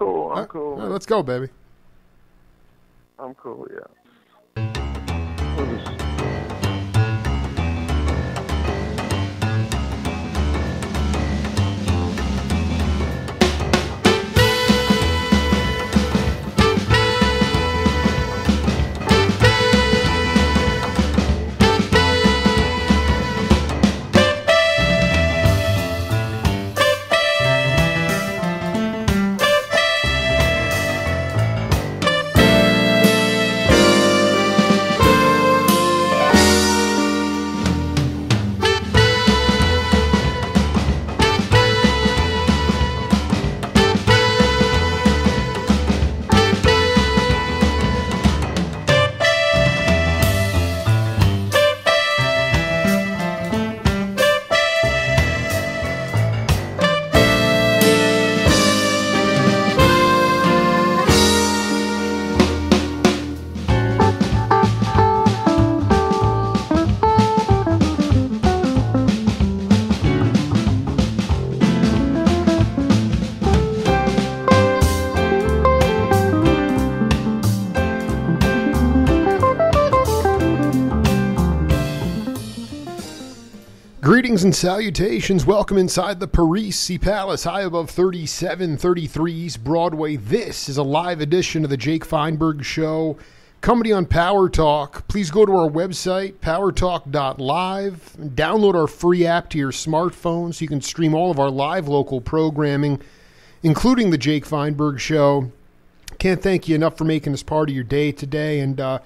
cool. I'm All cool. right, let's go, baby. I'm cool, yeah. Greetings and salutations. Welcome inside the Parisi Palace, high above 3733 East Broadway. This is a live edition of the Jake Feinberg Show, comedy on Power Talk. Please go to our website, powertalk.live, and download our free app to your smartphone so you can stream all of our live local programming, including the Jake Feinberg Show. Can't thank you enough for making this part of your day today. And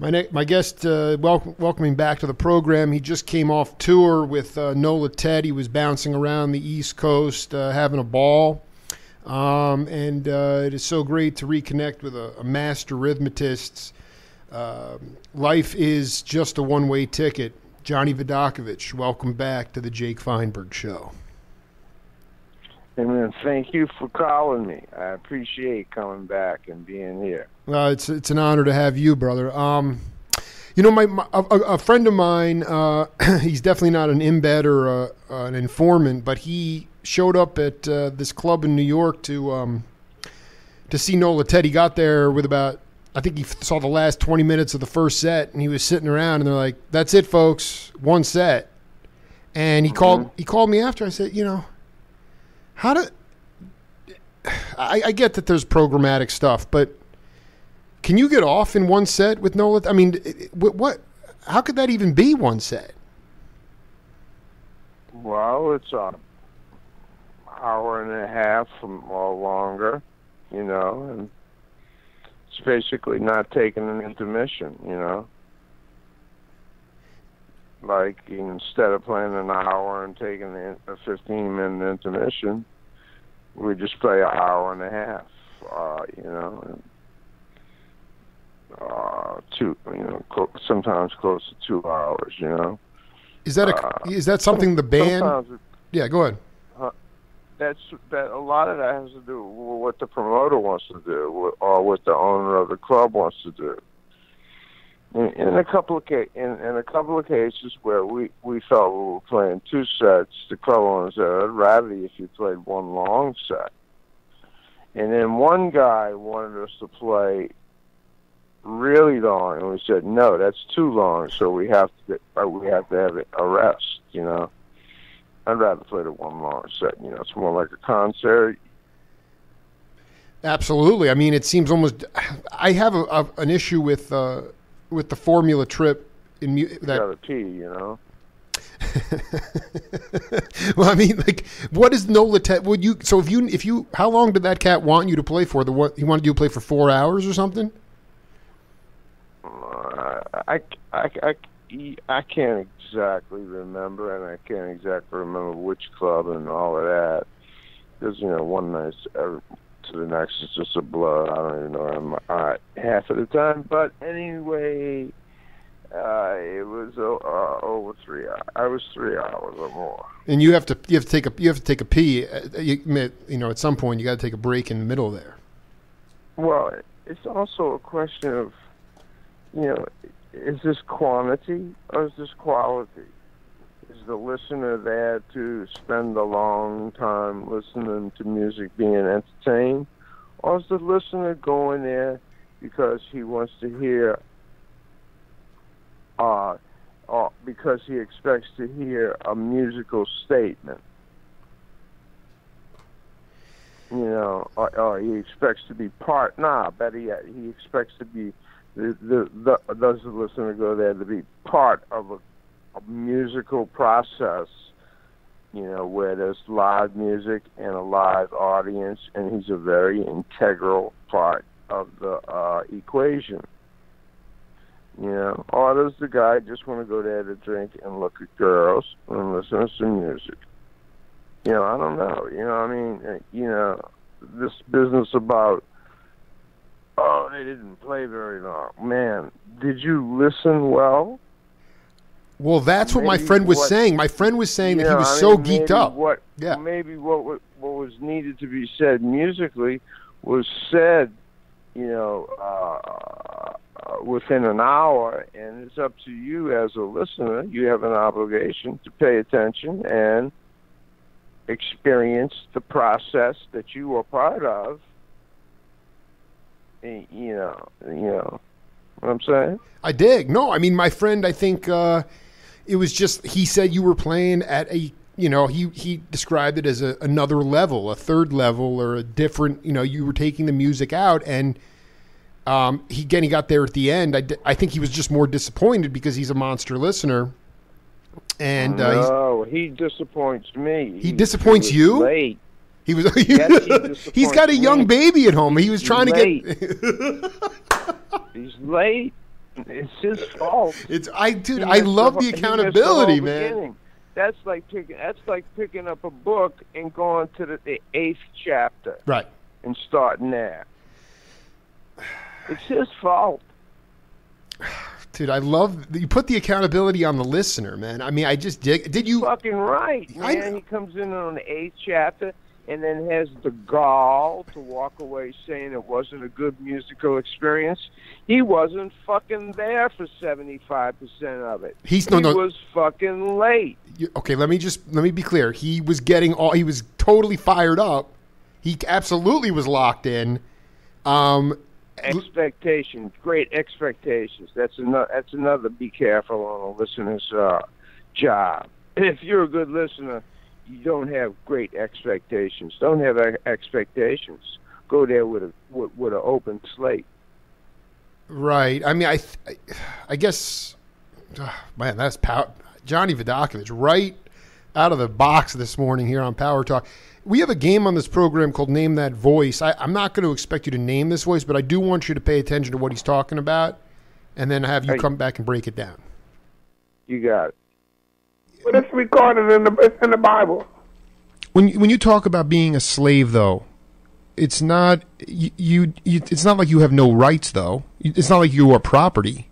my guest, welcoming back to the program, he just came off tour with Nola Ted. He was bouncing around the East Coast, having a ball. And it is so great to reconnect with a master rhythmist. Life is just a one-way ticket. Johnny Vidacovich, welcome back to the Jake Feinberg Show. And thank you for calling me. I appreciate coming back and being here. Well, it's an honor to have you, brother. You know, a friend of mine, he's definitely not an embed or an informant, but he showed up at this club in New York to see Nola Ted. He got there with about, I think he saw the last 20 minutes of the first set, and he was sitting around, and they're like, "That's it, folks, one set." And he called me after. I said, you know, I get that there's programmatic stuff, but can you get off in one set with Nola? I mean, how could that even be one set? Well, it's an hour and a half or longer, you know, and it's basically not taking an intermission, you know. Like, instead of playing an hour and taking a 15-minute intermission, we just play an hour and a half, you know, and sometimes close to 2 hours, you know. Is that something the band? Yeah, go ahead. That a lot of that has to do with what the promoter wants to do, or what the owner of the club wants to do. In a couple of cases where we felt we were playing two sets, the club owner said, "I'd rather if you played one long set." And then one guy wanted us to play really long, and we said, "No, that's too long. So we have to have a rest." You know, I'd rather play the one long set. You know, it's more like a concert. Absolutely. I mean, it seems almost. I have an issue with the formula trip in that. You gotta pee, you know. Well, I mean, like, what is Nola Ted? Would you? So if you, how long did that cat want you to play for? He wanted you to play for 4 hours or something? I can't exactly remember, and I can't exactly remember which club and all of that. Because, you know, one night to the next is just a blur. I don't even know half of the time. But anyway, it was over 3 hours. I was 3 hours or more. And you have to take a pee. You know, at some point you got to take a break in the middle there. Well, it's also a question of, you know, is this quantity or is this quality? Is the listener there to spend a long time listening to music being entertained, or is the listener going there because he wants to hear, or because he expects to hear a musical statement? You know, or he expects to be part. Better yet, he expects to be. Does the listener go there to be part of a musical process? You know, where there's live music and a live audience, and he's a very integral part of the equation. You know, or does the guy just want to go there to drink and look at girls and listen to some music? You know, I don't know. You know, I mean, you know, this business about, oh, they didn't play very long. Man, did you listen well? Well, that's what my friend was saying. My friend was saying that he was so geeked up. Maybe what was needed to be said musically was said, you know, within an hour, and it's up to you as a listener. You have an obligation to pay attention and experience the process that you were part of. You know what I'm saying? I dig. No, I mean, my friend, I think it was just, he said you were playing at a, you know, he described it as another level, a third level, or a different, you know, you were taking the music out, and he got there at the end. I think he was just more disappointed because he's a monster listener. And no, he disappoints me. He disappoints you? Late. He was. He's got a young baby at home. He was trying to get. He's late. It's his fault. I love the accountability, man. That's like picking up a book and going to the 8th chapter. Right. And starting there. It's his fault. Dude, I love you put the accountability on the listener, man. I mean, I just dig. Did you? Fucking right, man. He comes in on the 8th chapter and then has the gall to walk away saying it wasn't a good musical experience. He wasn't fucking there for 75% of it. He was fucking late. Okay, let me be clear. He was he was totally fired up. He absolutely was locked in. Expectations, great expectations. That's another be careful on a listener's job. If you're a good listener, you don't have great expectations. Don't have expectations. Go there with an open slate. Right. I mean, I guess, man, that's Johnny Vidacovich right out of the box this morning here on Power Talk. We have a game on this program called Name That Voice. I'm not going to expect you to name this voice, but I do want you to pay attention to what he's talking about, and then have you come back and break it down. You got it. But it's recorded it's in the Bible. When you talk about being a slave, though, it's not it's not like you have no rights, though. It's not like you are property.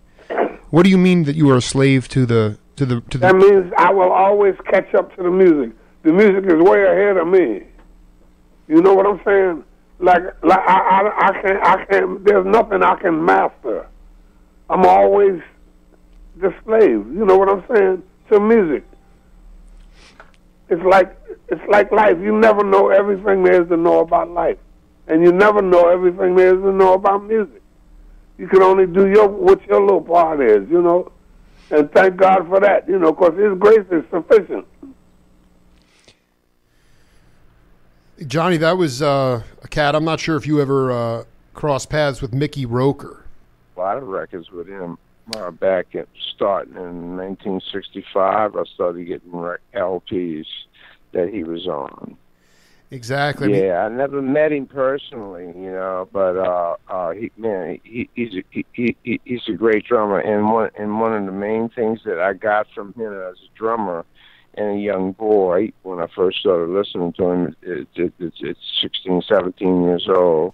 What do you mean that you are a slave to the? That means I will always catch up to the music. The music is way ahead of me. You know what I'm saying? Like I can't. There's nothing I can master. I'm always the slave. You know what I'm saying? To music. It's like life. You never know everything there is to know about life, and you never know everything there is to know about music. You can only do what your little part is, you know, and thank God for that, you know, because His grace is sufficient. Johnny, that was a cat. I'm not sure if you ever crossed paths with Mickey Roker. A lot of records with him. Back at starting in 1965, I started getting LPs that he was on. Exactly. Yeah, I never met him personally, you know, but he's a great drummer, and one of the main things that I got from him as a drummer and a young boy when I first started listening to him, it's 16, 17 years old,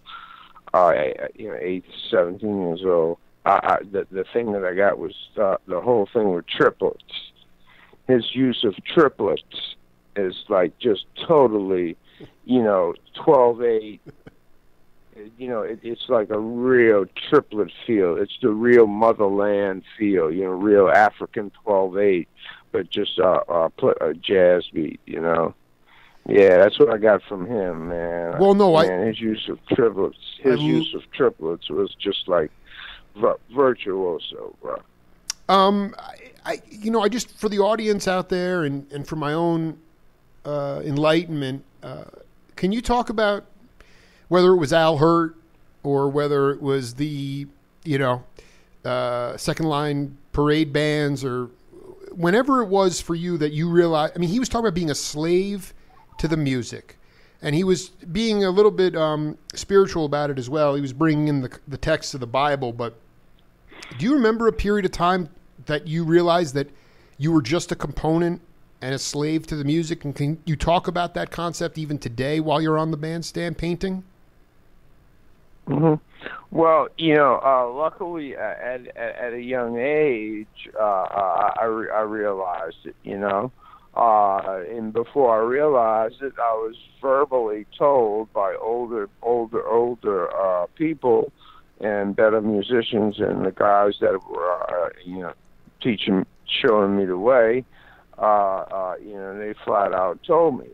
8 to 17 years old. The thing that I got was the whole thing with triplets. His use of triplets is like just totally, 12/8. It's like a real triplet feel. It's the real motherland feel, real African 12/8, but just a jazz beat, Yeah, that's what I got from him, man. Well, no, his use of triplets. Use of triplets was just like virtuoso, bro. I just, for the audience out there and for my own enlightenment, can you talk about whether it was Al Hurt or whether it was the, second line parade bands, or whenever it was for you that you realized, I mean, he was talking about being a slave to the music, and he was being a little bit spiritual about it as well. He was bringing in the text of the Bible, but do you remember a period of time that you realized that you were just a component and a slave to the music? And can you talk about that concept even today while you're on the bandstand painting? Mm-hmm. Well, luckily at a young age, I realized it, and before I realized it, I was verbally told by older people and better musicians and the guys that were, showing me the way. They flat out told me,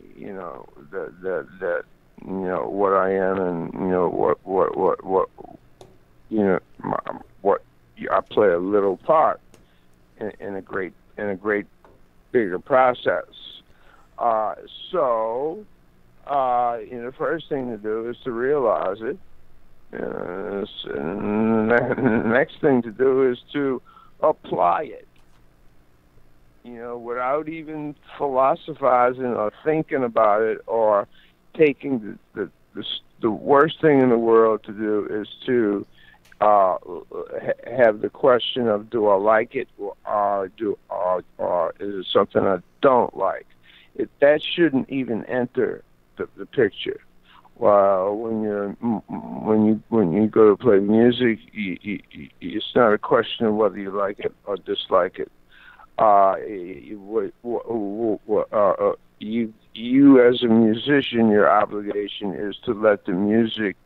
that what I am, and what I play a little part in a great bigger process. So the first thing to do is to realize it. And the next thing to do is to apply it. Without even philosophizing or thinking about it, or taking the worst thing in the world to do is to have the question of, do I like it, or is it something I don't like? That shouldn't even enter the picture. Well, when you go to play music, it's not a question of whether you like it or dislike it. You as a musician, your obligation is to let the music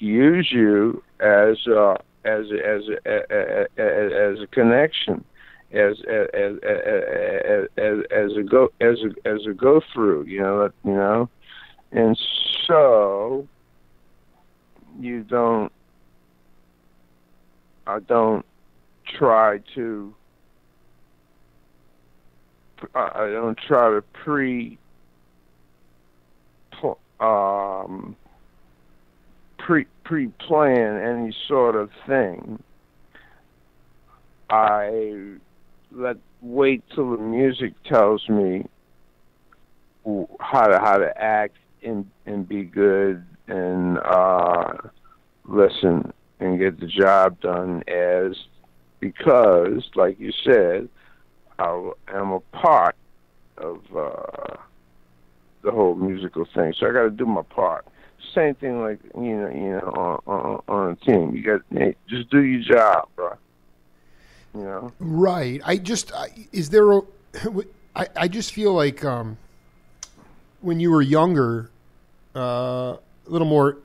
use you as a connection, as a go through, and so I don't try to pre-plan any sort of thing. I wait till the music tells me how to act and be good and listen and get the job done, because, like you said, I am a part of the whole musical thing, so I got to do my part. Same thing, like on a team. You got just do your job, bro. Right. I just feel like when you were younger, a little more,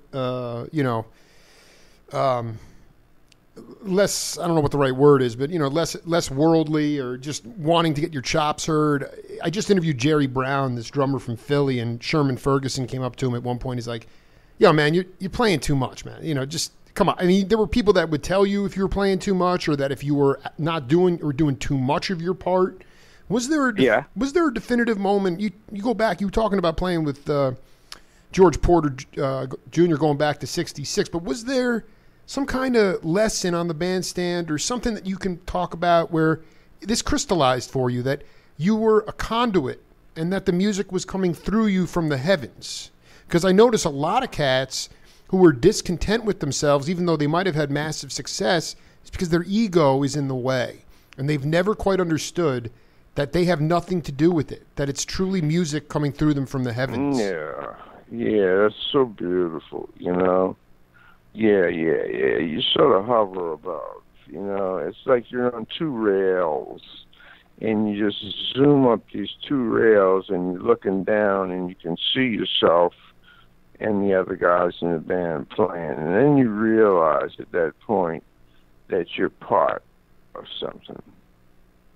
less, I don't know what the right word is, but less worldly, or just wanting to get your chops heard. I just interviewed Jerry Brown, this drummer from Philly, and Sherman Ferguson came up to him at one point. He's like, "Yo, man, you're playing too much, man. Just come on." I mean, there were people that would tell you if you were playing too much, or that if you were not doing or doing too much of your part. Was there a definitive moment? You go back. You were talking about playing with George Porter Jr. going back to '66, but was there some kind of lesson on the bandstand, or something that you can talk about where this crystallized for you, that you were a conduit and that the music was coming through you from the heavens? Because I notice a lot of cats who were discontent with themselves, even though they might have had massive success, it's because their ego is in the way, and they've never quite understood that they have nothing to do with it, that it's truly music coming through them from the heavens. Yeah, that's so beautiful, Yeah, you sort of hover about, it's like you're on two rails, and you just zoom up these two rails, and you're looking down, and you can see yourself and the other guys in the band playing, and then you realize at that point that you're part of something,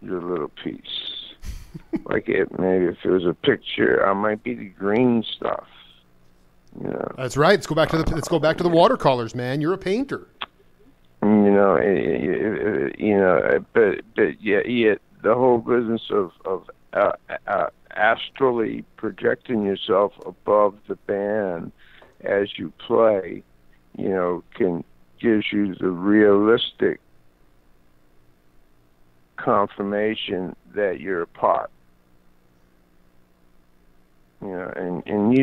your little piece. Like maybe if it was a picture, I might be the green stuff. You know. That's right. Let's go back to the watercolors, man. You're a painter. You know, but yet the whole business of astrally projecting yourself above the band as you play, you know, gives you the realistic confirmation that you're a part. You know, and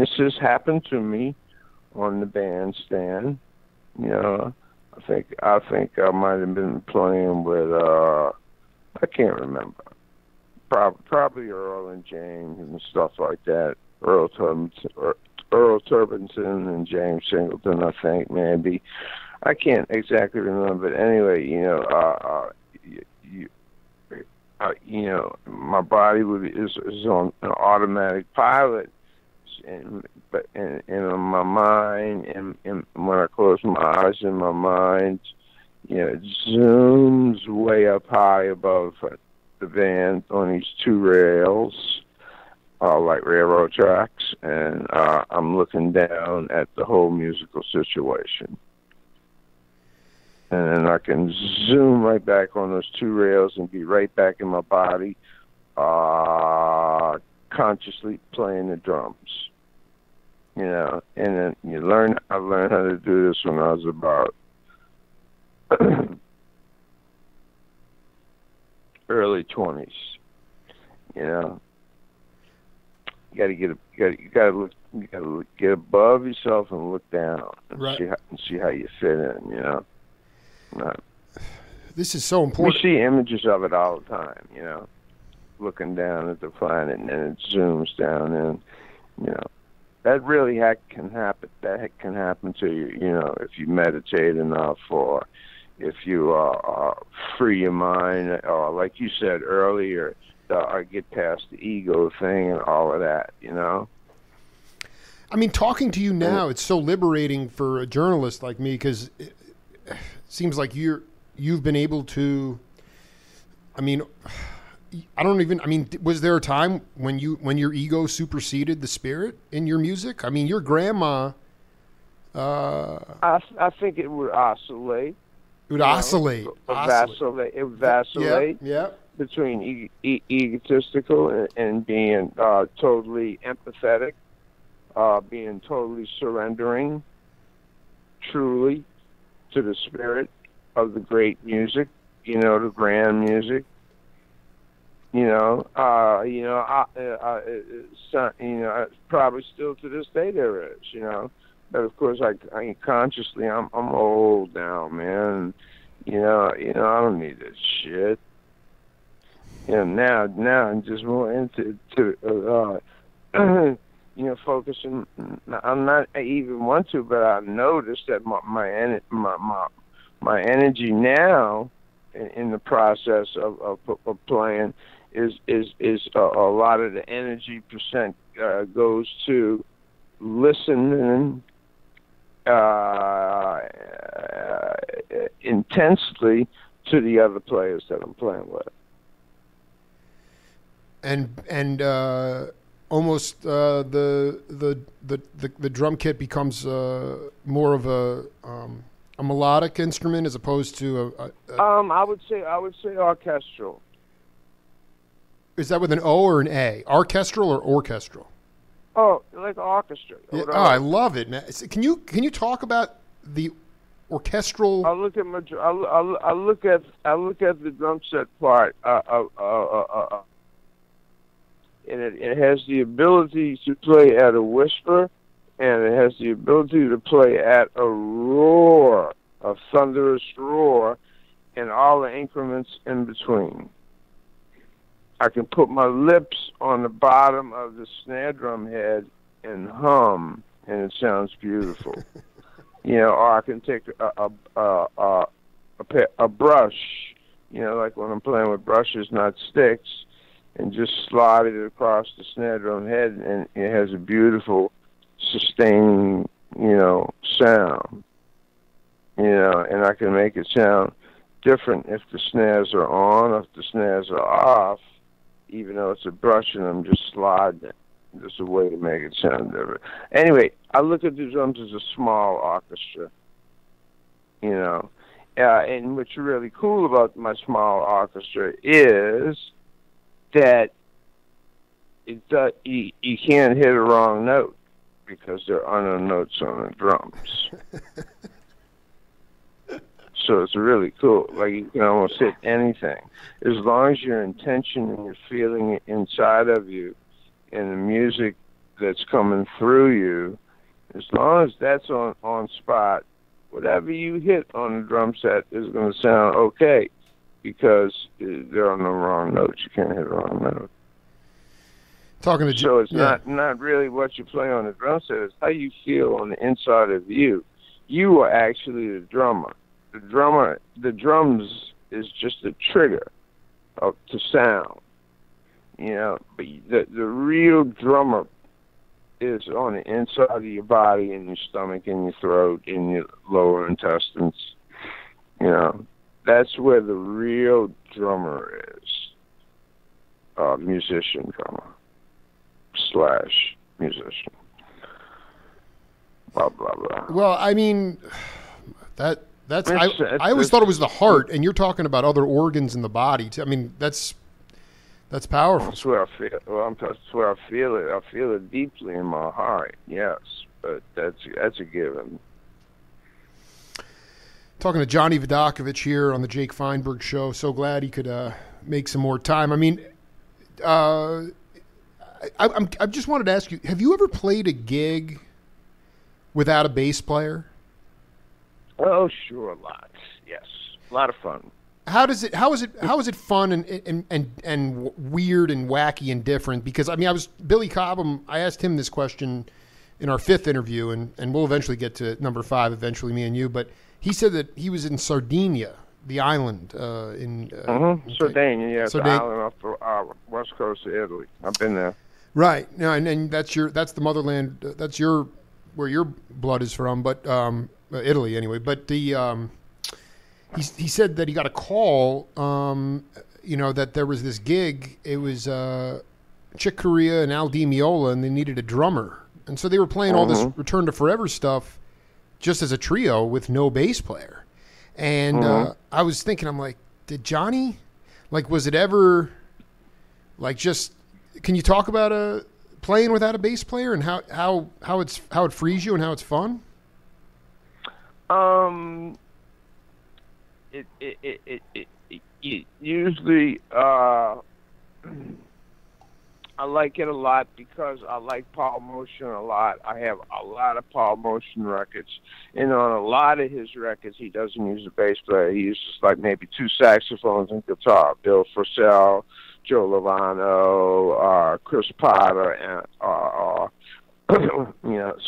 this has happened to me on the bandstand. You know, I think I might have been playing with I can't remember. Probably Earl and James and stuff like that. Earl Turbinson and James Singleton, I think maybe. I can't exactly remember, but anyway, you know, you know, my body is on an automatic pilot, but in my mind, and when I close my eyes in my mind, you know, it zooms way up high above the band on these two rails, like railroad tracks, and I'm looking down at the whole musical situation. And then I can zoom right back on those two rails and be right back in my body, consciously playing the drums. You know, and then I learned how to do this when I was about early 20s. You know, you gotta get above yourself and look down and right. see how you fit in. You know. Right. This is so important. We see images of it all the time, you know, looking down at the planet, and it zooms down, and you know, that really can happen. That can happen to you, you know, if you meditate enough, or if you free your mind, or like you said earlier, get past the ego thing and all of that, you know. I mean, talking to you now, it's so liberating for a journalist like me, because seems like you've been able to. I mean, was there a time when your ego superseded the spirit in your music? I mean, your grandma. I think it would oscillate. It would oscillate. It would vacillate. Yeah. Between egotistical and being totally empathetic, being totally surrendering, truly, to the spirit of the great music, you know, the grand music. Probably still to this day there is, you know. But of course, I consciously, I'm old now, man. You know, I don't need this shit. You know, now I'm just more into focusing. I'm not I even want to, but I noticed that my energy now in the process of playing is a lot of the energy percent goes to listening intensely to the other players that I'm playing with. And almost the drum kit becomes more of a melodic instrument as opposed to I would say orchestral. Is that with an O or an A? Orchestral or orchestral? Oh, like orchestra. Yeah. Oh, I love it, man. Can you talk about the orchestral? I look at the drum set part. And it has the ability to play at a whisper, and it has the ability to play at a roar, a thunderous roar, and all the increments in between. I can put my lips on the bottom of the snare drum head and hum, and it sounds beautiful. Or I can take a brush, like when I'm playing with brushes, not sticks, and just slide it across the snare drum head, and it has a beautiful, sustaining, sound. And I can make it sound different if the snares are on, if the snares are off. even though it's a brush and I'm just sliding it. Just a way to make it sound different. Anyway, I look at the drums as a small orchestra, you know. And what's really cool about my small orchestra is that you can't hit a wrong note because there are no notes on the drums. So it's really cool. Like, you can almost hit anything. As long as your intention and your feeling inside of you and the music that's coming through you, as long as that's on spot, whatever you hit on the drum set is going to sound okay, because there are no wrong notes. You can't hit a wrong note. So it's not really what you play on the drum set. It's how you feel on the inside of you. You are actually the drummer. The drums is just a trigger to sound. You know, but the real drummer is on the inside of your body, in your stomach, in your throat, in your lower intestines. You know, that's where the real drummer is. Musician drummer / musician. Blah, blah, blah. Well, I mean, I always thought it was the heart, and you're talking about other organs in the body. I mean, that's powerful. That's where I feel. Well, that's where I feel it. I feel it deeply in my heart. Yes, but that's a given. Talking to Johnny Vidacovich here on the Jake Feinberg Show. So glad he could make some more time. I mean, I just wanted to ask you: have you ever played a gig without a bass player? Oh, sure, lots. Yes, a lot of fun. How is it fun and weird and wacky and different? Because I mean, Billy Cobham. I asked him this question in our 5th interview, and we'll eventually get to number 5. Eventually, me and you. But he said that he was in Sardinia, the island in Sardinia. Yeah, the island off the west coast of Italy. I've been there. Right. No, and that's the motherland. That's where your blood is from, but Italy anyway. But the he said that he got a call, that there was this gig. It was Chick Corea and Al Di Meola, and they needed a drummer. And so they were playing all this Return to Forever stuff just as a trio with no bass player. And I was thinking, I'm like, did Johnny, was it ever, just, can you talk about playing without a bass player and how it frees you and how it's fun? It usually I like it a lot because I like Paul Motion a lot. I have a lot of Paul Motion records, and on a lot of his records, he doesn't use a bass player. He uses maybe 2 saxophones and guitar. Bill Frisell, Joe Lovano, Chris Potter, and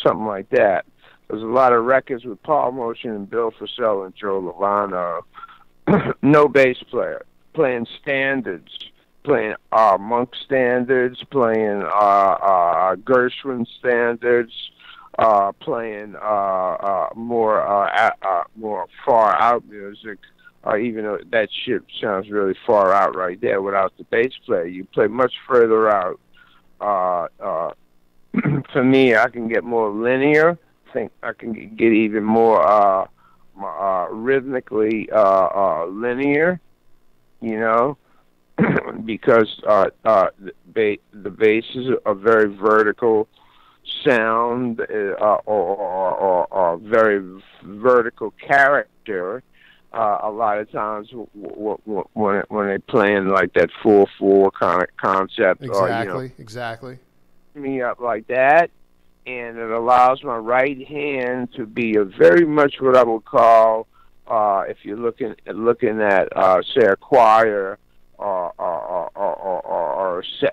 something like that. There's a lot of records with Paul Motion and Bill Frisell and Joe Lovano. No bass player, playing standards, playing Monk standards, playing Gershwin standards, playing more far out music. Even though that shit sounds really far out right there without the bass player, you play much further out. For me, I can get more linear. I think I can get even more rhythmically linear, because the bass is a very vertical sound or very vertical character. A lot of times when they playing that 4/4 kind of concept, exactly, me up like that. And it allows my right hand to be very much what I would call, if you're looking at say a choir or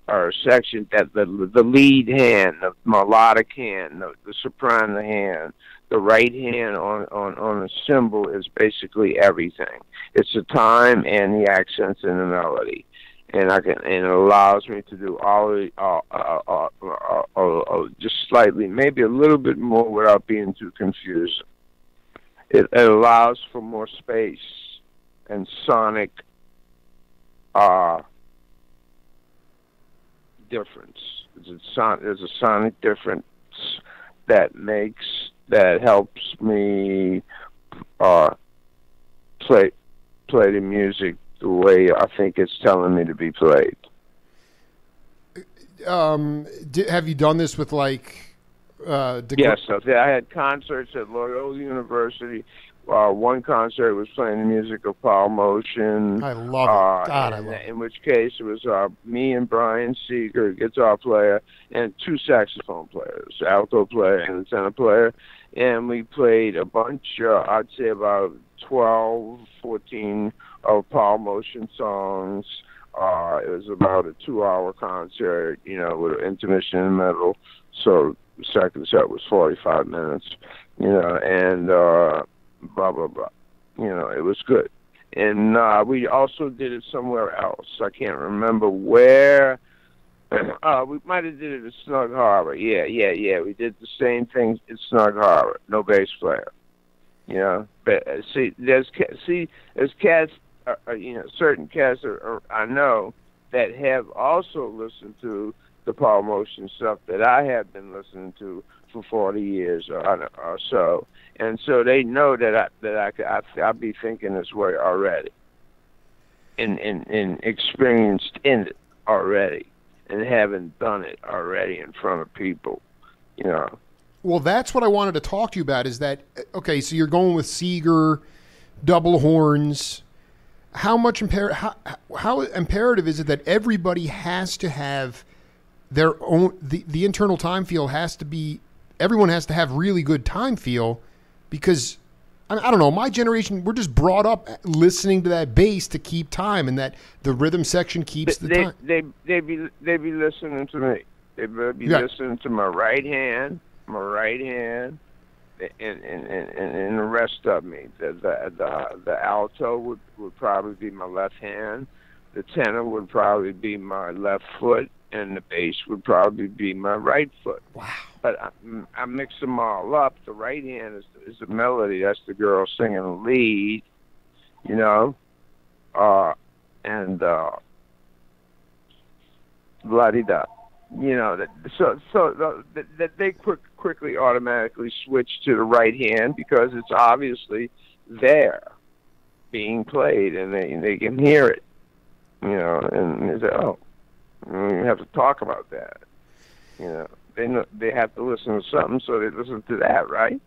a section, that the lead hand, the melodic hand, the soprano hand, the right hand on a cymbal is basically everything. It's the time and the accents and the melody. And it allows me to do just slightly, maybe a little bit more without being too confusing. It allows for more space and sonic difference. There's a sonic difference that helps me play the music the way I think it's telling me to be played. Have you done this with like? Yes, I had concerts at Loyola University. One concert was playing the music of Paul Motion. I love it. God, I love it. In which case it was me and Brian Seeger, guitar player, and 2 saxophone players, alto player and the tenor player. And we played a bunch, I'd say about 12, 14 of Paul Motion songs. It was about a 2-hour concert, with an intermission in the middle. So the second set was 45 minutes, and blah, blah, blah. It was good. And we also did it somewhere else. I can't remember where. We might have did it at Snug Harbor. Yeah. We did the same thing at Snug Harbor. No bass player. But there's cats, certain cats I know that have also listened to the Paul Motion stuff that I have been listening to for 40 years or so, and so they know that I'll be thinking this way already, and experienced in it already, and having done it already in front of people, Well, that's what I wanted to talk to you about. Is that okay? So you're going with Seeger, double horns. How imperative is it that everybody has to have their own, the internal time feel has to be, everyone has to have really good time feel, because I don't know, my generation, we're just brought up listening to that bass to keep time, and that the rhythm section keeps the time. They be listening to me. They be listening to my right hand, and the rest of me. The alto would probably be my left hand. The tenor would probably be my left foot, and the bass would probably be my right foot. Wow! But I mix them all up. The right hand is the melody. That's the girl singing the lead, and la-di-da. That they quickly automatically switch to the right hand because it's obviously there being played, and they can hear it, and they say, oh, we have to talk about that. They know they have to listen to something, so they listen to that, right?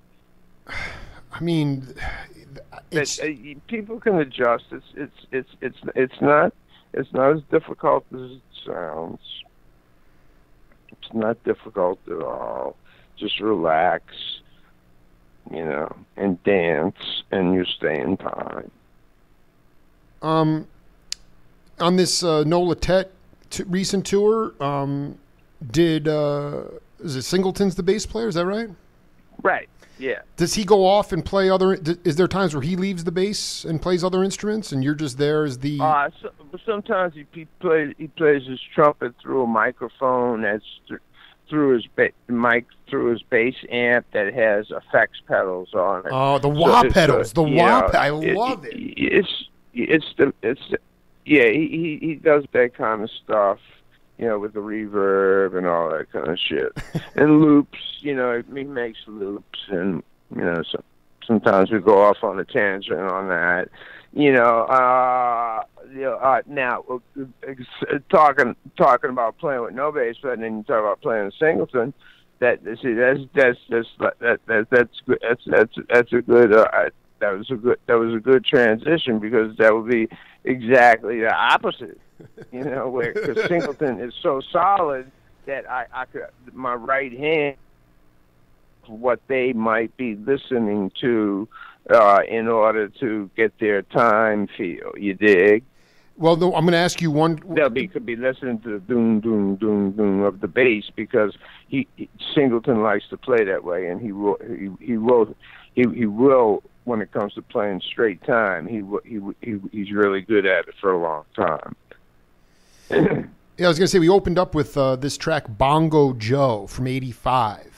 I mean, people can adjust. It's not as difficult as it sounds. It's not difficult at all. Just relax, and dance, and you stay in time. On this Nola Tet recent tour, is it Singleton's the bass player? Is that right? Right. Yeah. Does he go off and play other? Is there times where he leaves the bass and plays other instruments, and you're just there as the? Sometimes he plays his trumpet through a microphone that's through his bass amp that has effects pedals on it. Oh, the wah pedals, wah. I love it. He does that kind of stuff. With the reverb and all that kind of shit. And loops, he makes loops, and, sometimes we go off on a tangent on that. Now, talking about playing with no bass, but then you talk about playing a Singleton, that's a good, that was a good transition, because that would be exactly the opposite. Because Singleton is so solid that I could, my right hand, what they might be listening to in order to get their time feel. You dig? Well, no, I'm going to ask you one. Could be listening to the doom, doom, doom, doom of the bass, because Singleton likes to play that way, and he will. When it comes to playing straight time, he's really good at it for a long time. Yeah, I was going to say, we opened up with this track Bongo Joe from '85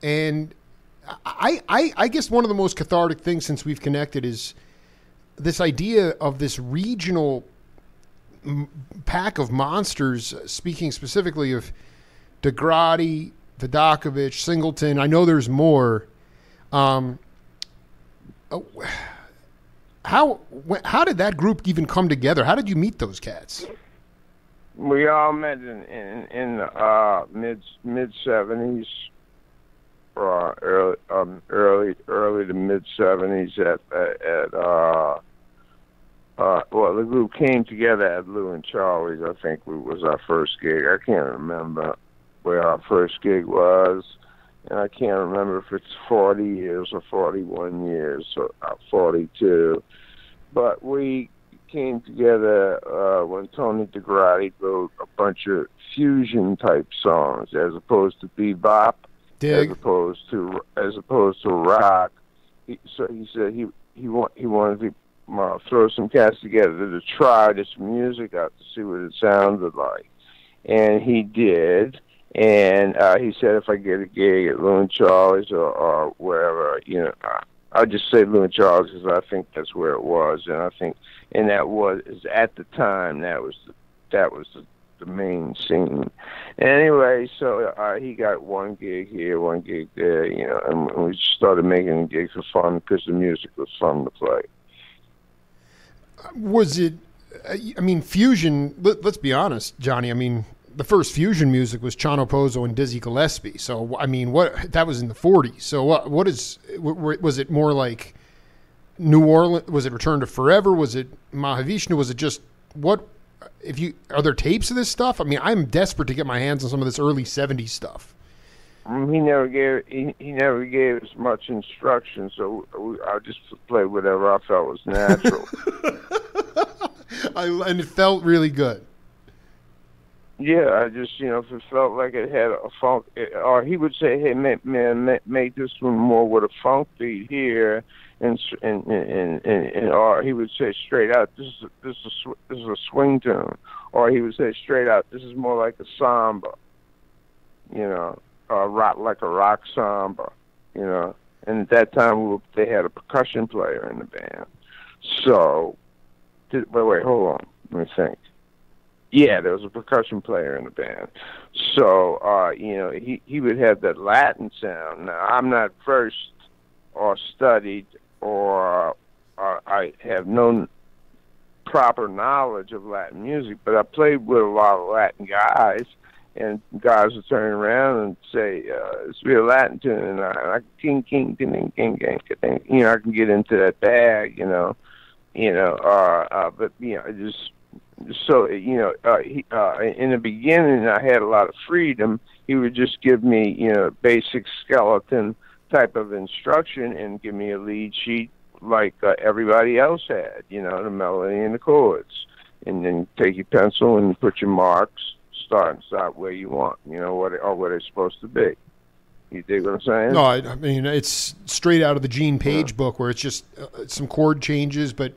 and I guess one of the most cathartic things since we've connected is this idea of this regional pack of monsters. Speaking specifically of DeGrady, Vidacovich, Singleton. I know there's more. How did that group even come together? How did you meet those cats? We all met in mid '70s, early to mid '70s well, the group came together at Lou and Charlie's. I think it was our first gig. I can't remember where our first gig was, and I can't remember if it's 40 years or 41 years or 42. But we came together when Tony DeGrady wrote a bunch of fusion type songs, as opposed to bebop, as opposed to rock. So he said he wanted to throw some cats together to try this music out to see what it sounded like, and he did. And he said if I get a gig at Lou and Charlie's or wherever, I'll just say Lou and Charlie's because I think that's where it was, and that was at the time that was the main scene. Anyway, so he got one gig here, one gig there, and we started making gigs for fun because the music was fun to play. Was it? I mean, fusion. Let's be honest, Johnny. I mean, the first fusion music was Chano Pozo and Dizzy Gillespie. So, I mean, that was in the '40s. So, was it more like New Orleans? Was it Return to Forever? Was it Mahavishnu? Was it just what? Are there tapes of this stuff? I mean, I'm desperate to get my hands on some of this early '70s stuff. He never gave us much instruction, so I just played whatever I felt was natural. And it felt really good. Yeah, I just, if it felt like it had a funk, or he would say, "Hey, man, make this one more with a funk beat here," and or he would say straight out, "This is a swing tune," or he would say straight out, "This is more like a samba," rock, like a rock samba, And at that time, they had a percussion player in the band. So, wait, hold on, let me think. Yeah, there was a percussion player in the band. So, he would have that Latin sound. Now, I'm not versed or studied or I have no proper knowledge of Latin music, but I played with a lot of Latin guys, and guys would turn around and say, it's real Latin tune, and I king, king, king, king, king, king, I can get into that bag, but, just, so, in the beginning, I had a lot of freedom. He would just give me, basic skeleton type of instruction and give me a lead sheet like everybody else had, the melody and the chords. And then take your pencil and put your marks, start and stop where you want, where they're supposed to be. You dig what I'm saying? No, I mean, it's straight out of the Gene Page book where it's just some chord changes, but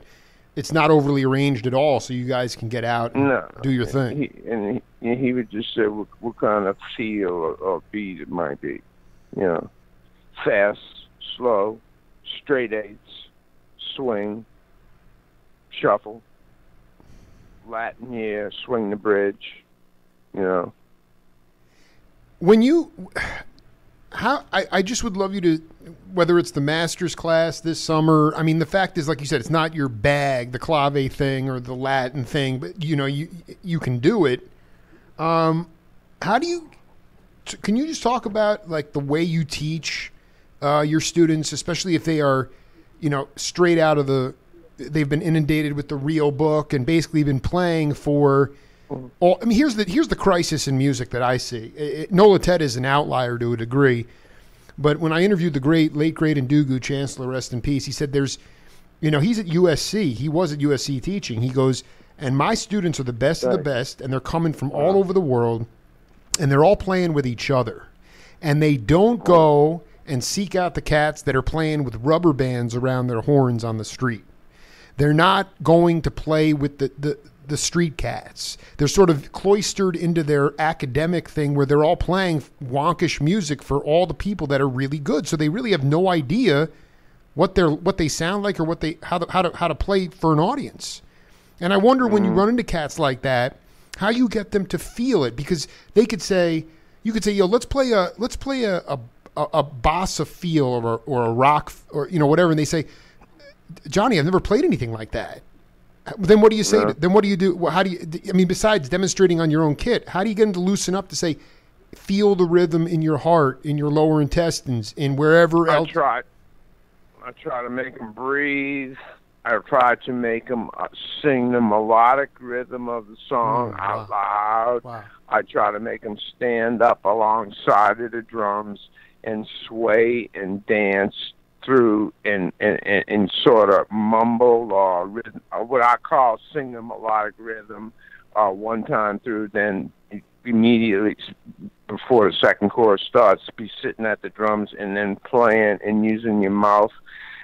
it's not overly arranged at all, so you guys can get out and do your thing. He would just say what kind of feel or beat it might be. Fast, slow, straight eights, swing, shuffle, Latin here, swing the bridge, When you... I just would love you to, whether it's the master's class this summer. I mean, the fact is, like you said, it's not your bag, the clave thing or the Latin thing, but you can do it. Can you just talk about like the way you teach your students, especially if they are, straight out of they've been inundated with the real book and basically been playing for. I mean, here's the crisis in music that I see. Nola Ted is an outlier to a degree, but when I interviewed the late great Ndugu Chancellor, rest in peace, he said he's at USC. He was at USC teaching. He goes, and my students are the best of the best, and they're coming from all over the world, and they're all playing with each other, and they don't go and seek out the cats that are playing with rubber bands around their horns on the street. They're not going to play with the street cats. They're sort of cloistered into their academic thing where they're all playing wonkish music for all the people that are really good. So they really have no idea what they sound like or how to play for an audience. And I wonder when you run into cats like that, how you get them to feel it, because they could say, you could say, yo, let's play a bossa feel or a rock or whatever, and they say, Johnny, I've never played anything like that. Then what do you say? Yeah. Then what do you do? How do you? I mean, besides demonstrating on your own kit, how do you get them to loosen up to say, feel the rhythm in your heart, in your lower intestines, in wherever else? I try to make them breathe. I try to make them sing the melodic rhythm of the song out loud. Wow. I try to make them stand up alongside of the drums and sway and dance through and sort of mumble or rhythm, what I call sing the melodic rhythm one time through, then immediately before the second chorus starts, be sitting at the drums and then playing and using your mouth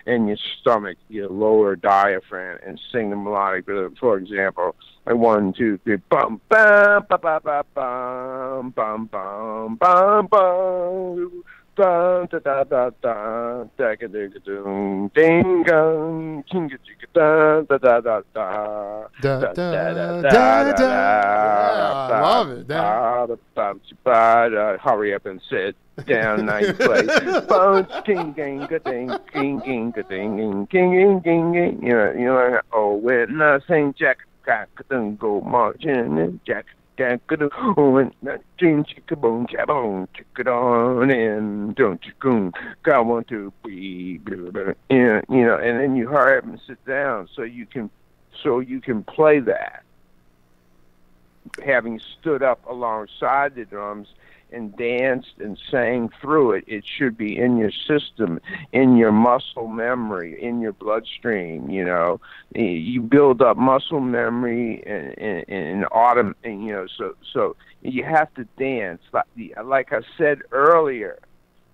and your stomach, your lower diaphragm, and sing the melodic rhythm. For example, like 1, 2, 3, bum bum ba ba ba bum bum bum bum bum. Da da da da da da da da ding ding dong chinga chicka da da da da da da da da da. I love it. Hurry up and sit down. Now you play. Bones king ding ding king ding ding king ding ding. You know. Oh, when I sing Jack, go marching and Jack. Boom, on and don't you go? God want to be, and then you hurry up and sit down so you can play that. Having stood up alongside the drums and danced and sang through it, it should be in your system, in your muscle memory, in your bloodstream. You build up muscle memory and autumn, so you have to dance. Like I said earlier,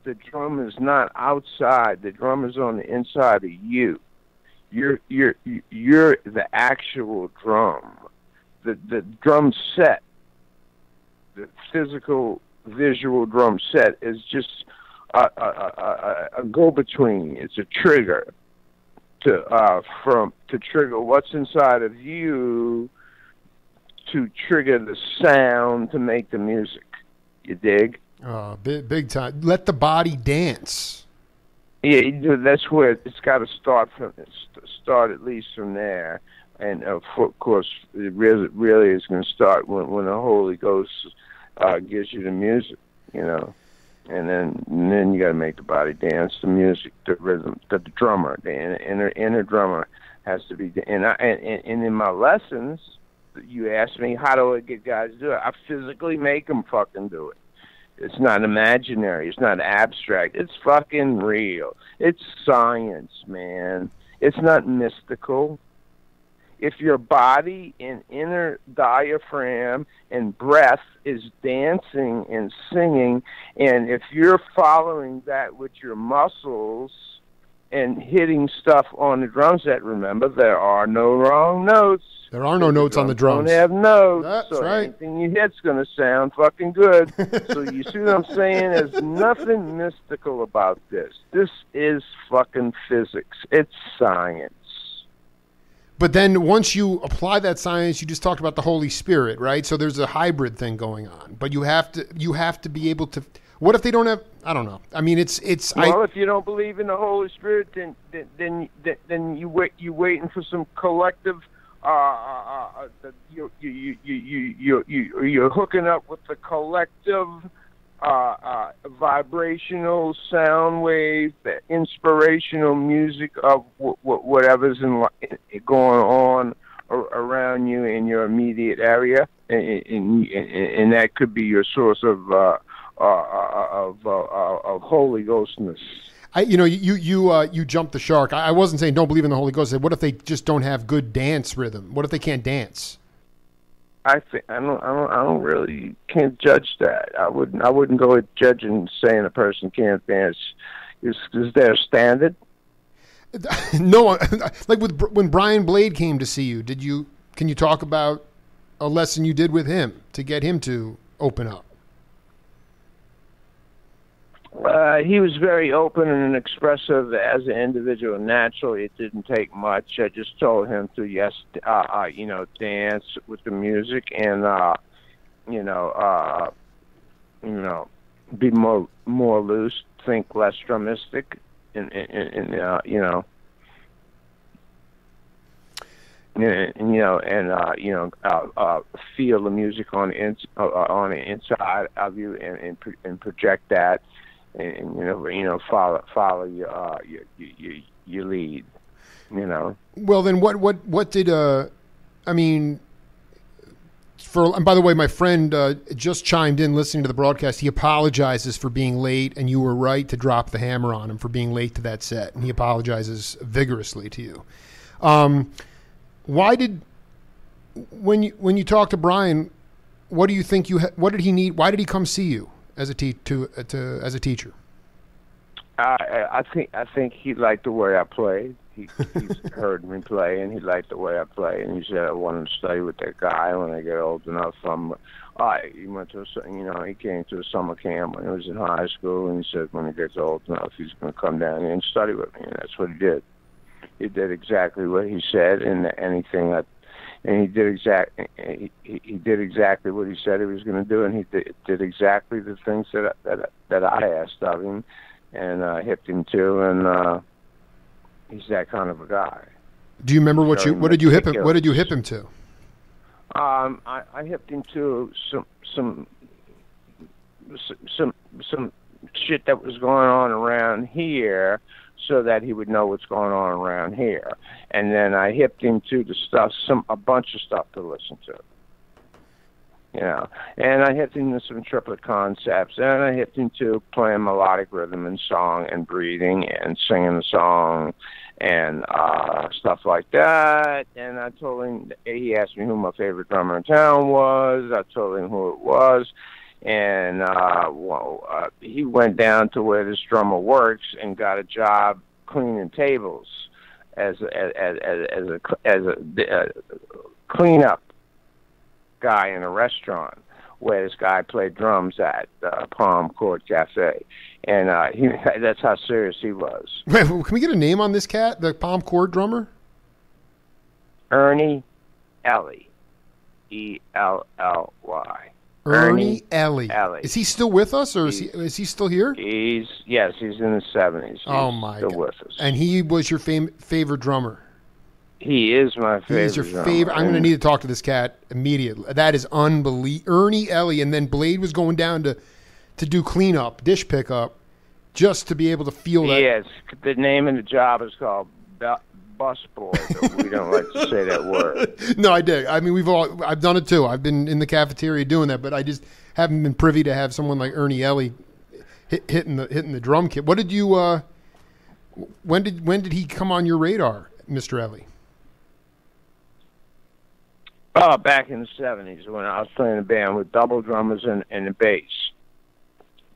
the drum is not outside. The drum is on the inside of you. You're the actual drum. The drum set, the physical visual drum set, is just a go-between. It's a trigger to trigger what's inside of you, to trigger the sound to make the music. You dig? Big time. Let the body dance. Yeah, that's where it's got to start from. Start at least from there. And of course, it really is going to start when the Holy Ghost gives you the music, and then you got to make the body dance, the music, the rhythm, the drummer, the inner drummer has to be. And in my lessons, you ask me, how do I get guys to do it? I physically make them fucking do it. It's not imaginary. It's not abstract. It's fucking real. It's science, man. It's not mystical. If your body and inner diaphragm and breath is dancing and singing, and if you're following that with your muscles and hitting stuff on the drum set, remember, there are no wrong notes. There are no notes on the drums. Don't have notes. That's so right. Anything you hit's going to sound fucking good. So you see what I'm saying? There's nothing mystical about this. This is fucking physics. It's science. But then once you apply that science, you just talked about the Holy Spirit, right? So there's a hybrid thing going on. But you have to be able to. What if they don't have? I don't know. I mean, it's. Well, if you don't believe in the Holy Spirit, then you waiting for some collective. You're hooking up with the collective vibrational sound wave, the inspirational music of whatever's going on around you in your immediate area, and that could be your source of Holy Ghostness. You jumped the shark. I wasn't saying don't believe in the Holy Ghost. I said, what if they just don't have good dance rhythm? What if they can't dance? I don't really can't judge that. I wouldn't go at judging saying a person can't dance. Is there a standard? No, like when Brian Blade came to see you, can you talk about a lesson you did with him to get him to open up? He was very open and expressive as an individual. Naturally, it didn't take much. I just told him to dance with the music and be more loose, think less drumistic, and feel the music on the inside of you and project that. And follow your lead. Well, then what did I mean? And by the way, my friend just chimed in listening to the broadcast. He apologizes for being late, and you were right to drop the hammer on him for being late to that set, and he apologizes vigorously to you. Why did when you talked to Brian? What do you think what did he need? Why did he come see you as a as a teacher? I think he liked the way I played. He's heard me play, and he liked the way I play. And he said I wanted to study with that guy when I get old enough. He went to he came to a summer camp when he was in high school, and he said when he gets old enough, he's going to come down here and study with me. And that's what he did. He did exactly what he said, and he did exactly what he said he was going to do, and he did exactly the things that I asked of him, and hipped him to, and he's that kind of a guy. Do you remember what did you hip him to? I hipped him to some shit that was going on around here, so that he would know what's going on around here. And then I hipped him to a bunch of stuff to listen to. And I hipped him to some triplet concepts, and I hipped him to playing melodic rhythm and song and breathing and singing the song and stuff like that. And I told him, he asked me who my favorite drummer in town was. I told him who it was. And he went down to where this drummer works and got a job cleaning tables as a cleanup guy in a restaurant where this guy played drums at Palm Court Cafe, and that's how serious he was. Wait, can we get a name on this cat, the Palm Court drummer? Ernie Ellie, E-L-L-Y. Ernie Ellie. Is he still with us, or is he still here? He's in his 70s. Oh my God! With us. And he was your favorite drummer. He is my favorite. He's your favorite. I'm going to need to talk to this cat immediately. That is unbelievable. Ernie Ellie, and then Blade was going down to do cleanup, dish pickup, just to be able to feel that. Yes, the name of the job is called busboy, but we don't like to say that word. No, I did. I mean, I've done it too. I've been in the cafeteria doing that, but I just haven't been privy to have someone like Ernie Ellie hitting the drum kit. What did you? When did he come on your radar, Mr. Ellie? Back in the 70s when I was playing a band with double drummers and a bass,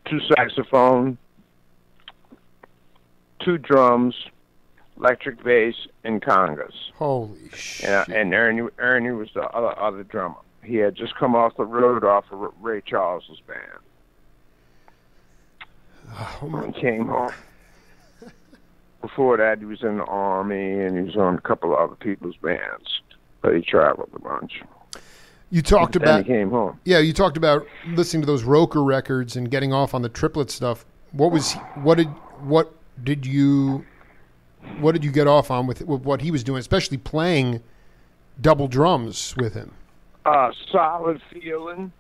2 saxophone, 2 drums, electric bass, and congas. Holy shit! And Ernie was the other drummer. He had just come off the road off of Ray Charles's band. And came home. Before that, he was in the Army, and he was on a couple of other people's bands. But he traveled a bunch. You talked about. Then he came home. Yeah, you talked about listening to those Roker records and getting off on the triplet stuff. What did you get off on with what he was doing, especially playing double drums with him? Solid feeling,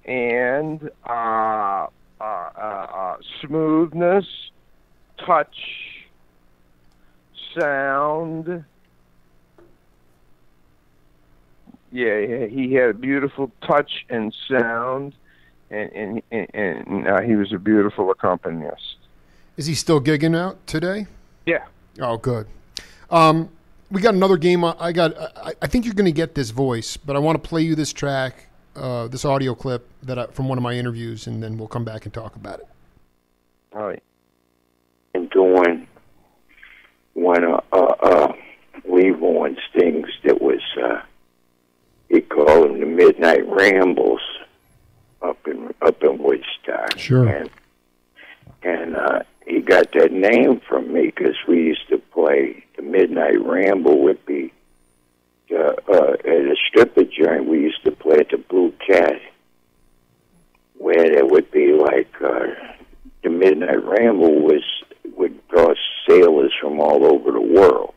and smoothness, touch, sound. Yeah, he had a beautiful touch and sound, and he was a beautiful accompanist. Is he still gigging out today? Yeah. Oh, good. We got another game. I think you're going to get this voice, but I want to play you this track, this audio clip from one of my interviews, and then we'll come back and talk about it. All right. And doing one of Levon's things that was, he called them the Midnight Rambles up in Woodstock. Sure. And he got that name from me because we used to play the Midnight Ramble would be at a stripper joint. We used to play at the Blue Cat, where there would be like the Midnight Ramble would draw sailors from all over the world,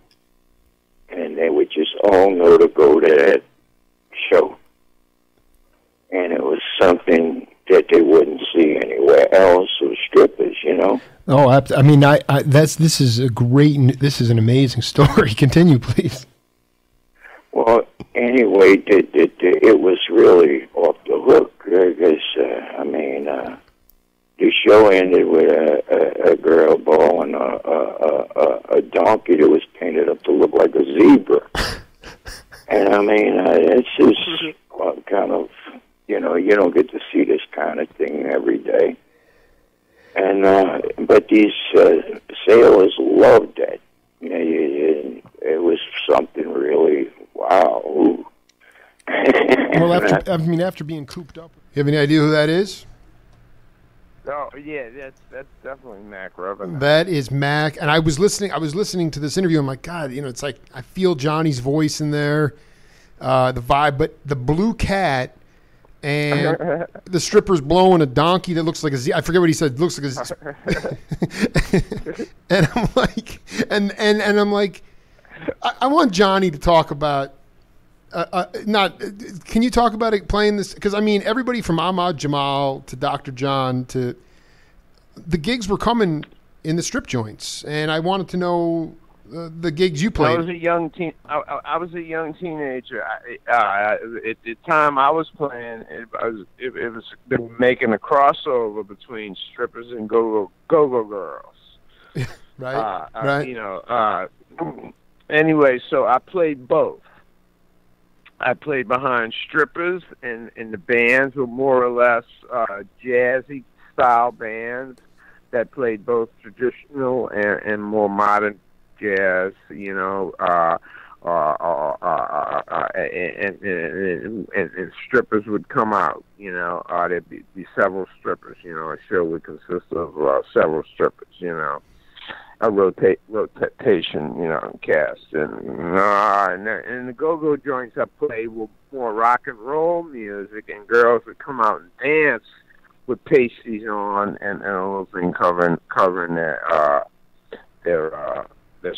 and they would just all know to go to that show, and it was something that they wouldn't see anywhere else with strippers, you know. Oh, I mean, this is an amazing story. Continue, please. Well, anyway, it was really off the hook because the show ended with a girl bowling a donkey that was painted up to look like a zebra, and it's just kind of, you know, you don't get to see this kind of thing every day. And but these sailors loved that. You know, it was something really wow. Well, after being cooped up, you have any idea who that is? Oh yeah, that's definitely Mac Revenant. That is Mac, and I was listening to this interview. I'm like, God, you know, it's like I feel Johnny's voice in there, the vibe, but the Blue Cat. And the stripper's blowing a donkey that looks like I forget what he said. Looks like a and I'm like, and I'm like, I want Johnny to talk about. Can you talk about it playing this? Because I mean, everybody from Ahmad Jamal to Dr. John to the gigs were coming in the strip joints, and I wanted to know the gigs you played. I was a young teenager. At the time I was playing, it was they were making a crossover between strippers and go-go girls. Right. Right. You know. Anyway, so I played both. I played behind strippers, and the bands were more or less jazzy style bands that played both traditional and more modern jazz, you know, and strippers would come out, you know, there'd be several strippers, you know, a show would consist of several strippers, you know, a rotation, you know, cast, and the go-go joints I played were more rock and roll music, and girls would come out and dance with pasties on and a little thing covering their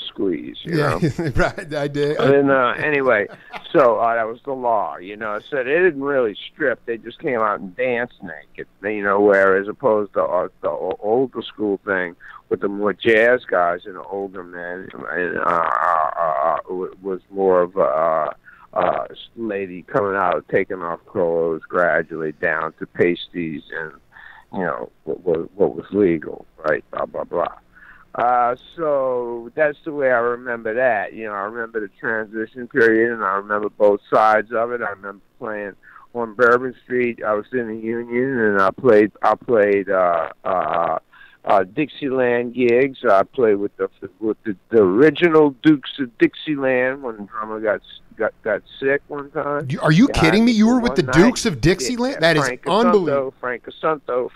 squeeze, you know? Right, I did. And anyway, so that was the law, you know. So they didn't really strip; they just came out and danced naked, you know. Whereas opposed to the older school thing with the more jazz guys and the older men, was more of a lady coming out, taking off clothes gradually down to pasties and, you know, what was legal, right? Blah blah blah. So that's the way I remember that. You know, I remember the transition period, and I remember both sides of it. I remember playing on Bourbon Street. I was in the Union, and I played Dixieland gigs. I played with the original Dukes of Dixieland when the drummer got sick one time. Are you kidding me? You were with the Dukes of Dixieland? Yeah, that is unbelievable. Frank Casanto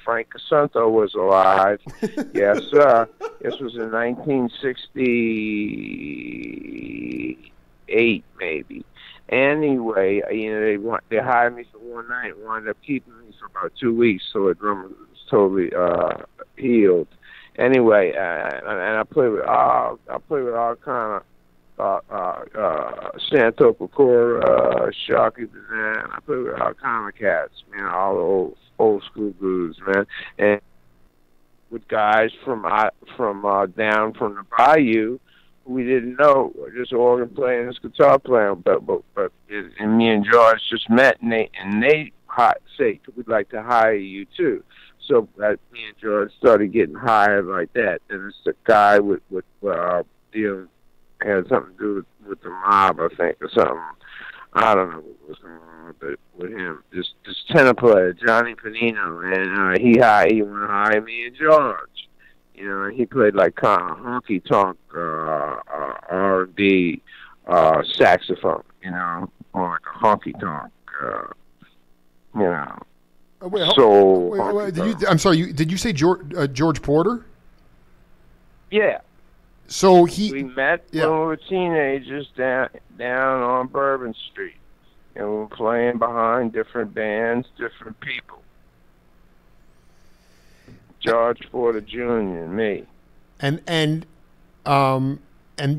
was alive. Yes, sir. This was in 1968, maybe. Anyway, you know, they hired me for one night, wound up keeping me for about 2 weeks, so the drummer was totally healed. Anyway, and I played with all kind of Santo Pecora, Sharky Bazan. I played with all kind of cats, man, all the old school blues, man, and with guys from down from the Bayou we didn't know, just organ playing, this guitar playing, but and me and George just met, and they say we'd like to hire you too. So me and George started getting hired like that. And it's a guy with had something to do with the mob, I think, or something. I don't know what was going on with him. This tenor player, Johnny Panino, and he wanted to hire me and George. You know, and he played like kind of honky tonk R&B saxophone. You know, or like a honky tonk. You know. I'm sorry. Did you say George Porter? Yeah. So we met when we were teenagers down on Bourbon Street, and we were playing behind different bands, different people. George Porter Jr. and me. And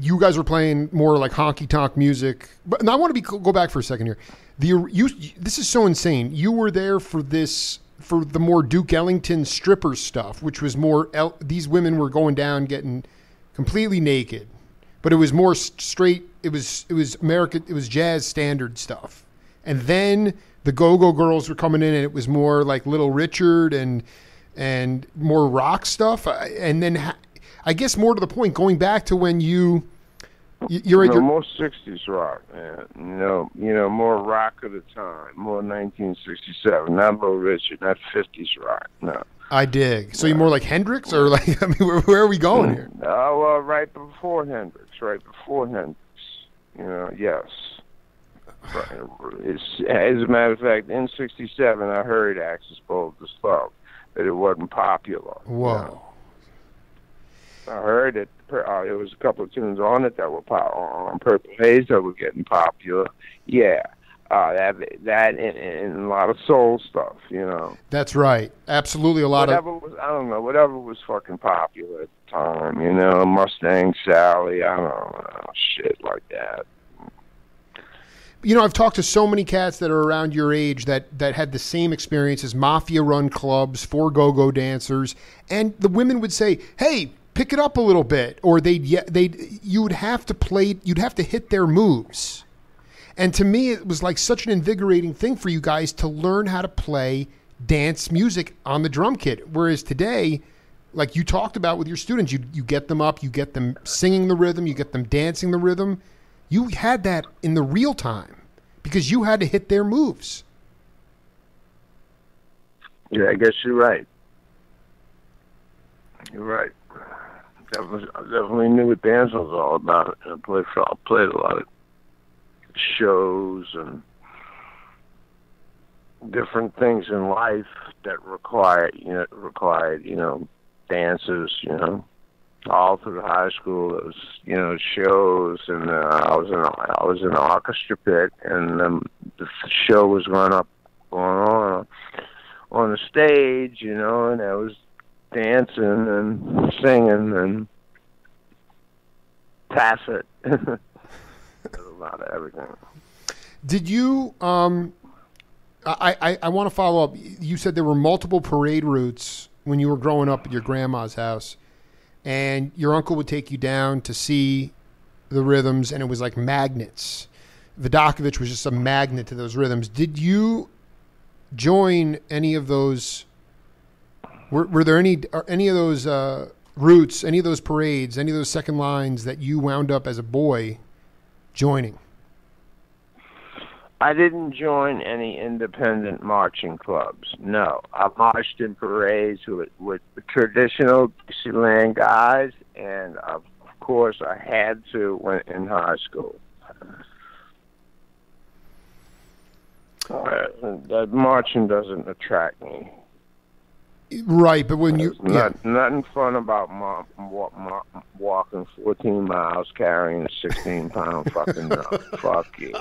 you guys were playing more like honky tonk music. But I want to go back for a second here. This is so insane. You were there for the more Duke Ellington stripper stuff, which was more. These women were going down getting completely naked, but it was more straight. It was American. It was jazz standard stuff. And then the Go-Go Girls were coming in, and it was more like Little Richard and more rock stuff. And then I guess more to the point, going back to when you're at your more 60s rock, man. More rock of the time, more 1967, not Little Richard, not 50s rock. No. I dig. So you're more like Hendrix, or like, I mean, where are we going here? Well, right before Hendrix. Yes. Right. As a matter of fact, in '67, I heard Axis Bold as Love, that it wasn't popular. Whoa. I heard it. There was a couple of tunes on it that were on Purple Haze that were getting popular. Yeah, that and a lot of soul stuff. That's right. Absolutely, a lot whatever was fucking popular at the time. Mustang Sally. I don't know, shit like that. I've talked to so many cats that are around your age that had the same experience as mafia-run clubs for go-go dancers, and the women would say, "Hey, pick it up a little bit," or you'd have to hit their moves. And to me, it was like such an invigorating thing for you guys to learn how to play dance music on the drum kit. Whereas today, like you talked about with your students, you get them up, you get them singing the rhythm, you get them dancing the rhythm. You had that in the real time because you had to hit their moves. Yeah, I guess you're right. You're right. I definitely knew what dance was all about. I played a lot of shows and different things in life that required dancers. All through high school, there was shows, and I was in the orchestra pit, and the show was going on the stage, and I was dancing and singing and tacit. A lot of everything. Did you? I want to follow up. You said there were multiple parade routes when you were growing up at your grandma's house, and your uncle would take you down to see the rhythms, and it was like magnets. Vidacovich was just a magnet to those rhythms. Did you join any of those? Were there any of those routes, any of those parades, any of those second lines that you wound up as a boy joining? I didn't join any independent marching clubs. No, I marched in parades with the traditional Dixieland guys, and of course I had to when in high school. That marching doesn't attract me. Right, but when nothing fun about walking 14 miles carrying a 16-pound fucking drum. Fuck you.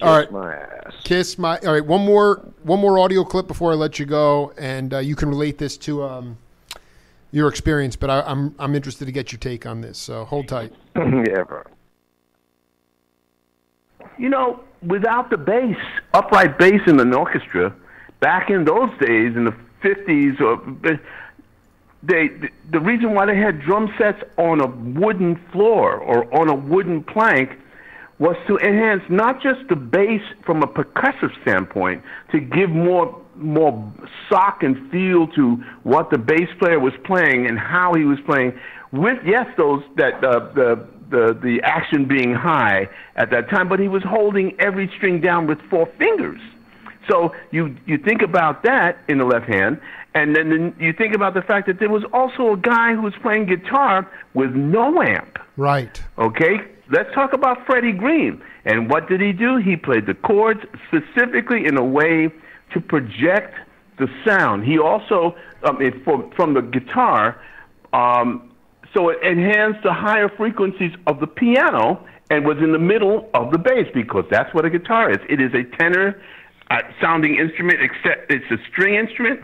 All right, my ass. Kiss my. All right, one more audio clip before I let you go, and you can relate this to your experience. But I'm interested to get your take on this. So hold tight. Yeah, bro. Without the bass, upright bass in an orchestra. Back in those days, in the 50s, the reason why they had drum sets on a wooden floor or on a wooden plank was to enhance not just the bass from a percussive standpoint, to give more sock and feel to what the bass player was playing and how he was playing. With the action being high at that time, but he was holding every string down with 4 fingers. So you think about that in the left hand, and then you think about the fact that there was also a guy who was playing guitar with no amp. Right. Okay? Let's talk about Freddie Green. And what did he do? He played the chords specifically in a way to project the sound. He also, from the guitar, so it enhanced the higher frequencies of the piano and was in the middle of the bass, because that's what a guitar is. It is a tenor sounding instrument, except it's a string instrument.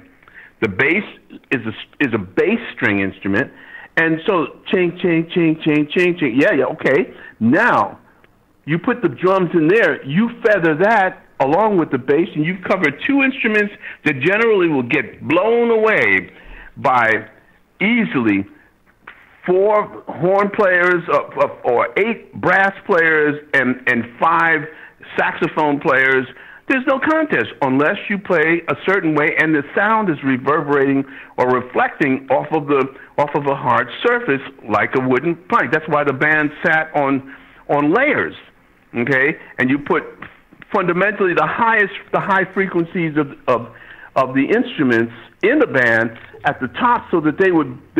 The bass is a bass string instrument. And so, ching, ching, ching, ching, ching, ching. Yeah, okay. Now, you put the drums in there, you feather that along with the bass, and you've covered two instruments that generally will get blown away by easily 4 horn players or 8 brass players and 5 saxophone players. There's no contest unless you play a certain way and the sound is reverberating or reflecting off of a hard surface like a wooden plank. That's why the band sat on layers, okay? And you put fundamentally the high frequencies of the instruments in the band at the top, so that they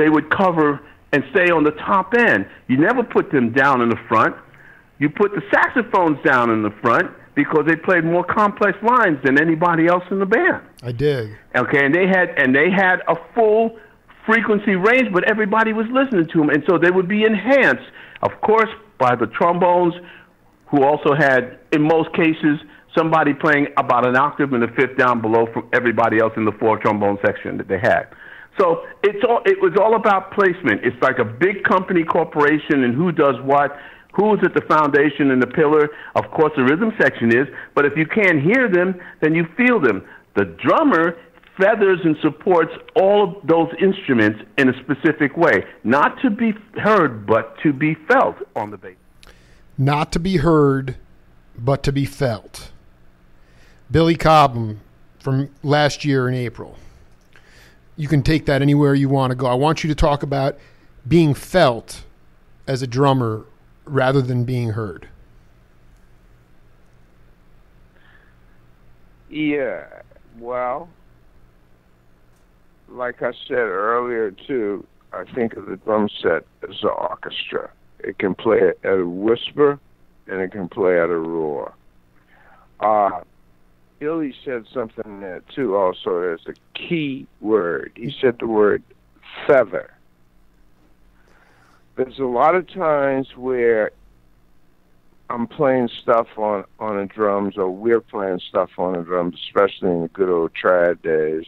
would cover and stay on the top end. You never put them down in the front. You put the saxophones down in the front, because they played more complex lines than anybody else in the band. I dig. Okay, and they had a full frequency range, but everybody was listening to them, and so they would be enhanced, of course, by the trombones, who also had, in most cases, somebody playing about an octave and a fifth down below from everybody else in the 4 trombone section that they had. So it was all about placement. It's like a big company corporation and who does what. Who's at the foundation and the pillar? Of course, the rhythm section is, but if you can't hear them, then you feel them. The drummer feathers and supports all of those instruments in a specific way, not to be heard, but to be felt on the bass. Not to be heard, but to be felt. Billy Cobham from last year in April. You can take that anywhere you want to go. I want you to talk about being felt as a drummer rather than being heard. Yeah, well, like I said earlier, too, I think of the drum set as an orchestra. It can play at a whisper, and it can play at a roar. Billy said something there, too, also. There's a key word. He said the word feather. There's a lot of times where I'm playing stuff on the drums, or we're playing stuff on the drums, especially in the good old trad days,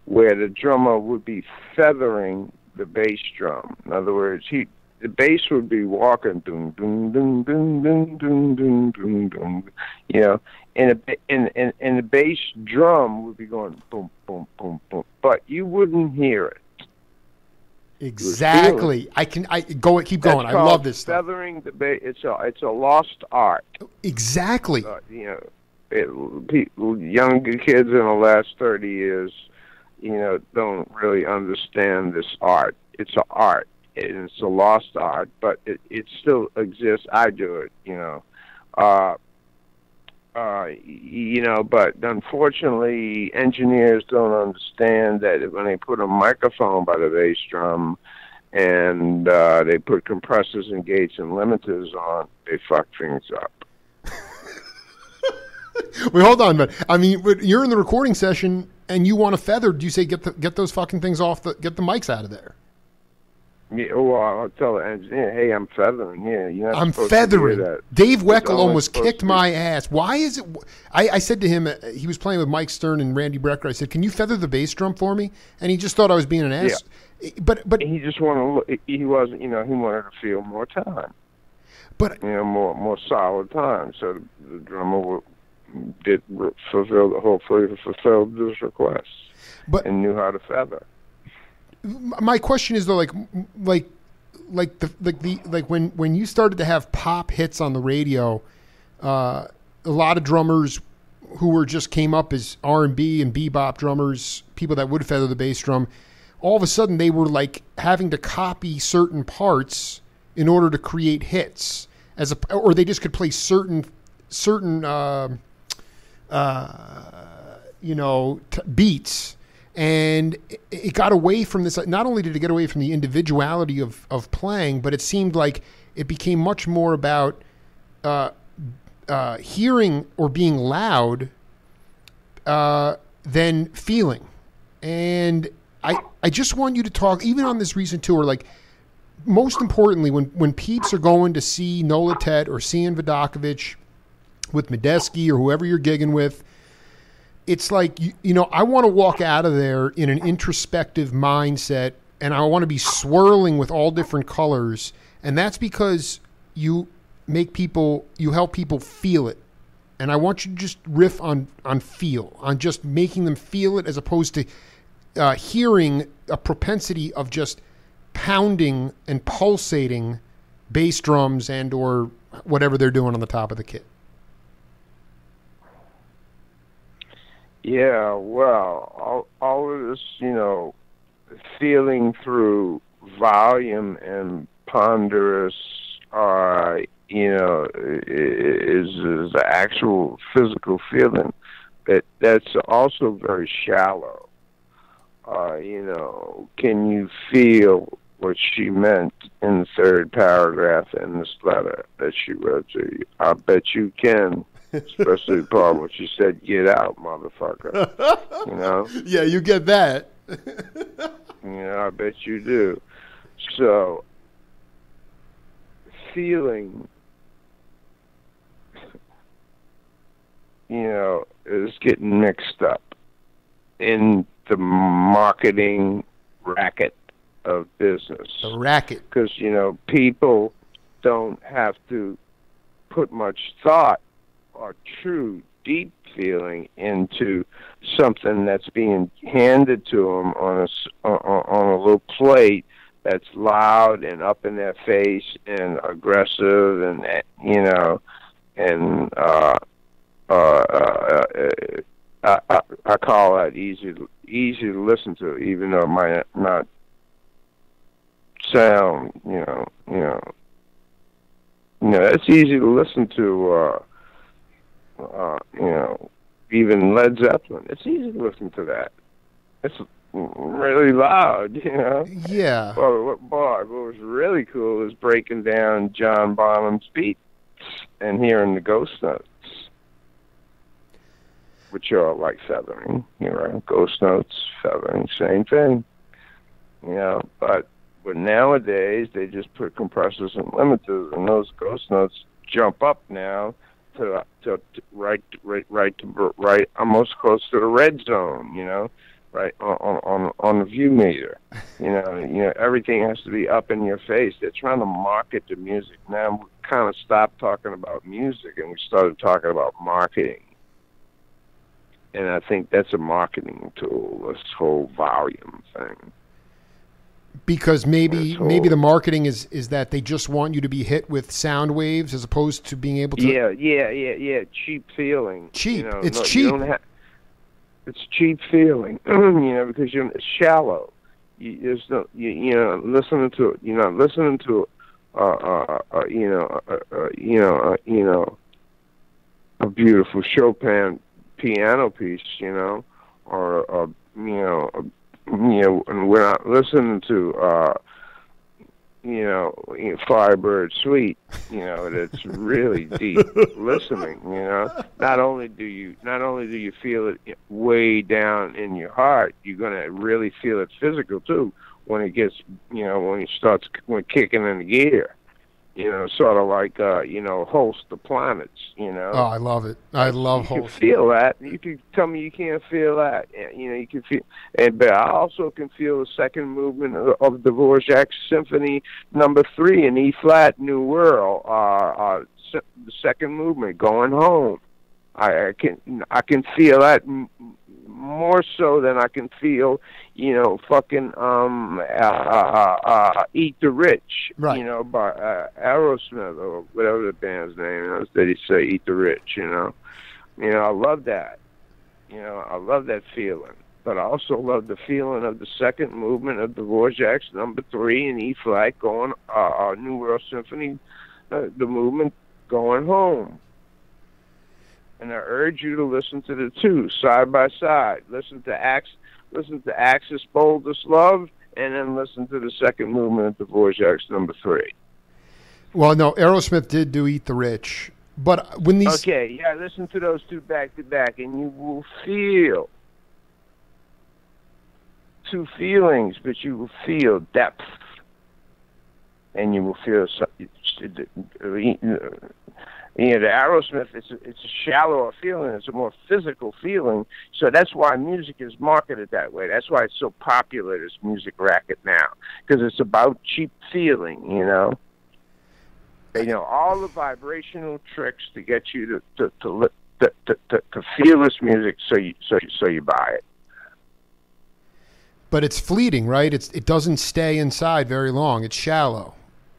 where the drummer would be feathering the bass drum. In other words, the bass would be walking, doom, doom, doom, doom, doom, doom, doom, doom, doom, you know, and the bass drum would be going boom, boom, boom, boom, but you wouldn't hear it. Exactly. Keep going. I love this stuff. Feathering the bass. It's a lost art. Exactly. You know, younger kids in the last 30 years, you know, don't really understand this art. It's an art, and it's a lost art, but it still exists. I do it, you know. You know, but unfortunately, engineers don't understand that when they put a microphone by the bass drum and they put compressors and gates and limiters on, they fuck things up. Wait, hold on, but I mean, you're in the recording session and you want to feather. Do you say get those fucking things off? Get the mics out of there. Yeah, well, I'll tell the engineer, hey, I'm feathering. Yeah, I'm feathering. Dave Weckl almost kicked my ass. Why is it? I said to him, he was playing with Mike Stern and Randy Brecker. I said, "Can you feather the bass drum for me?" And he just thought I was being an ass. Yeah. But he just wanted. He wasn't. You know, he wanted to feel more time. But you know, more solid time. So the drummer hopefully fulfilled his request, and knew how to feather. My question is though, like when you started to have pop hits on the radio, a lot of drummers who just came up as R&B and bebop drummers, people that would feather the bass drum, all of a sudden they were like having to copy certain parts in order to create hits, or they just could play certain beats. And it got away from this. Not only did it get away from the individuality of playing, but it seemed like it became much more about hearing or being loud than feeling. And I just want you to talk, even on this recent tour, like, most importantly, when peeps are going to see Nola Tet or seeing Vidacovich with Medeski or whoever you're gigging with, it's like, you know, I want to walk out of there in an introspective mindset, and I want to be swirling with all different colors. And that's because you help people feel it. And I want you to just riff on feel, on just making them feel it, as opposed to hearing a propensity of just pounding and pulsating bass drums and or whatever they're doing on the top of the kit. Yeah, well, all of this, you know, feeling through volume and ponderous, you know, is the actual physical feeling. That's also very shallow. You know, can you feel what she meant in the third paragraph in this letter that she wrote to you? I bet you can. Especially the part where she said, "Get out, motherfucker." You know? Yeah, you get that. You know, I bet you do. So, feeling, you know, is getting mixed up in the marketing racket of business. The racket. Because, you know, people don't have to put much thought or true, deep feeling into something that's being handed to them on a little plate that's loud and up in their face and aggressive, and, you know, and I call that easy to listen to, even though it might not sound, you know, it's easy to listen to. You know, even Led Zeppelin. It's easy to listen to that. It's really loud, you know. Yeah. Well, what was really cool is breaking down John Bonham's beats and hearing the ghost notes, which are like feathering. You know, ghost notes, feathering, same thing. You know, but nowadays they just put compressors and limiters, and those ghost notes jump up now to right, almost close to the red zone, you know, right on the view meter. You know, everything has to be up in your face. They're trying to market the music. Now we kind of stopped talking about music and we started talking about marketing. And I think that's a marketing tool, this whole volume thing. Because maybe the marketing is that they just want you to be hit with sound waves as opposed to being able to. Yeah. Cheap feeling. Cheap. You know, it's cheap. It's cheap feeling. You know, because it's shallow. There's no. You know, listening to it. You're not listening to. A beautiful Chopin piano piece. You know, or and we're not listening to, Firebird Suite, you know, that's really deep listening, you know. Not only do you feel it way down in your heart, you're going to really feel it physical, too, when it gets, you know, when it starts kicking in the gear. You know, sort of like, Holst the Planets, you know. Oh, I love it. I love Holst. You can feel that. You can tell me you can't feel that. You know, you can feel, but I also can feel the second movement of Dvorak's Symphony Number 3 in E flat, New World. The second movement, Going Home. I can feel that more so than I can feel, you know, fucking Eat the Rich, right. You know, by Aerosmith or whatever the band's name is. They say Eat the Rich, you know. You know, I love that. You know, I love that feeling. But I also love the feeling of the second movement of Dvorak's Number 3 in E flat, going New World Symphony, the movement Going Home. And I urge you to listen to the two side by side. Listen to Axis Boldest Love, and then listen to the second movement of Dvorak's Number 3. Well, no, Aerosmith did do Eat the Rich, but when these listen to those two back to back, and you will feel two feelings, but you will feel depth, and you will feel the Aerosmith. It's a shallower feeling. It's a more physical feeling. So that's why music is marketed that way. That's why it's so popular, this music racket now, because it's about cheap feeling. All the vibrational tricks to get you to feel this music, so you buy it. But it's fleeting, right? It doesn't stay inside very long. It's shallow.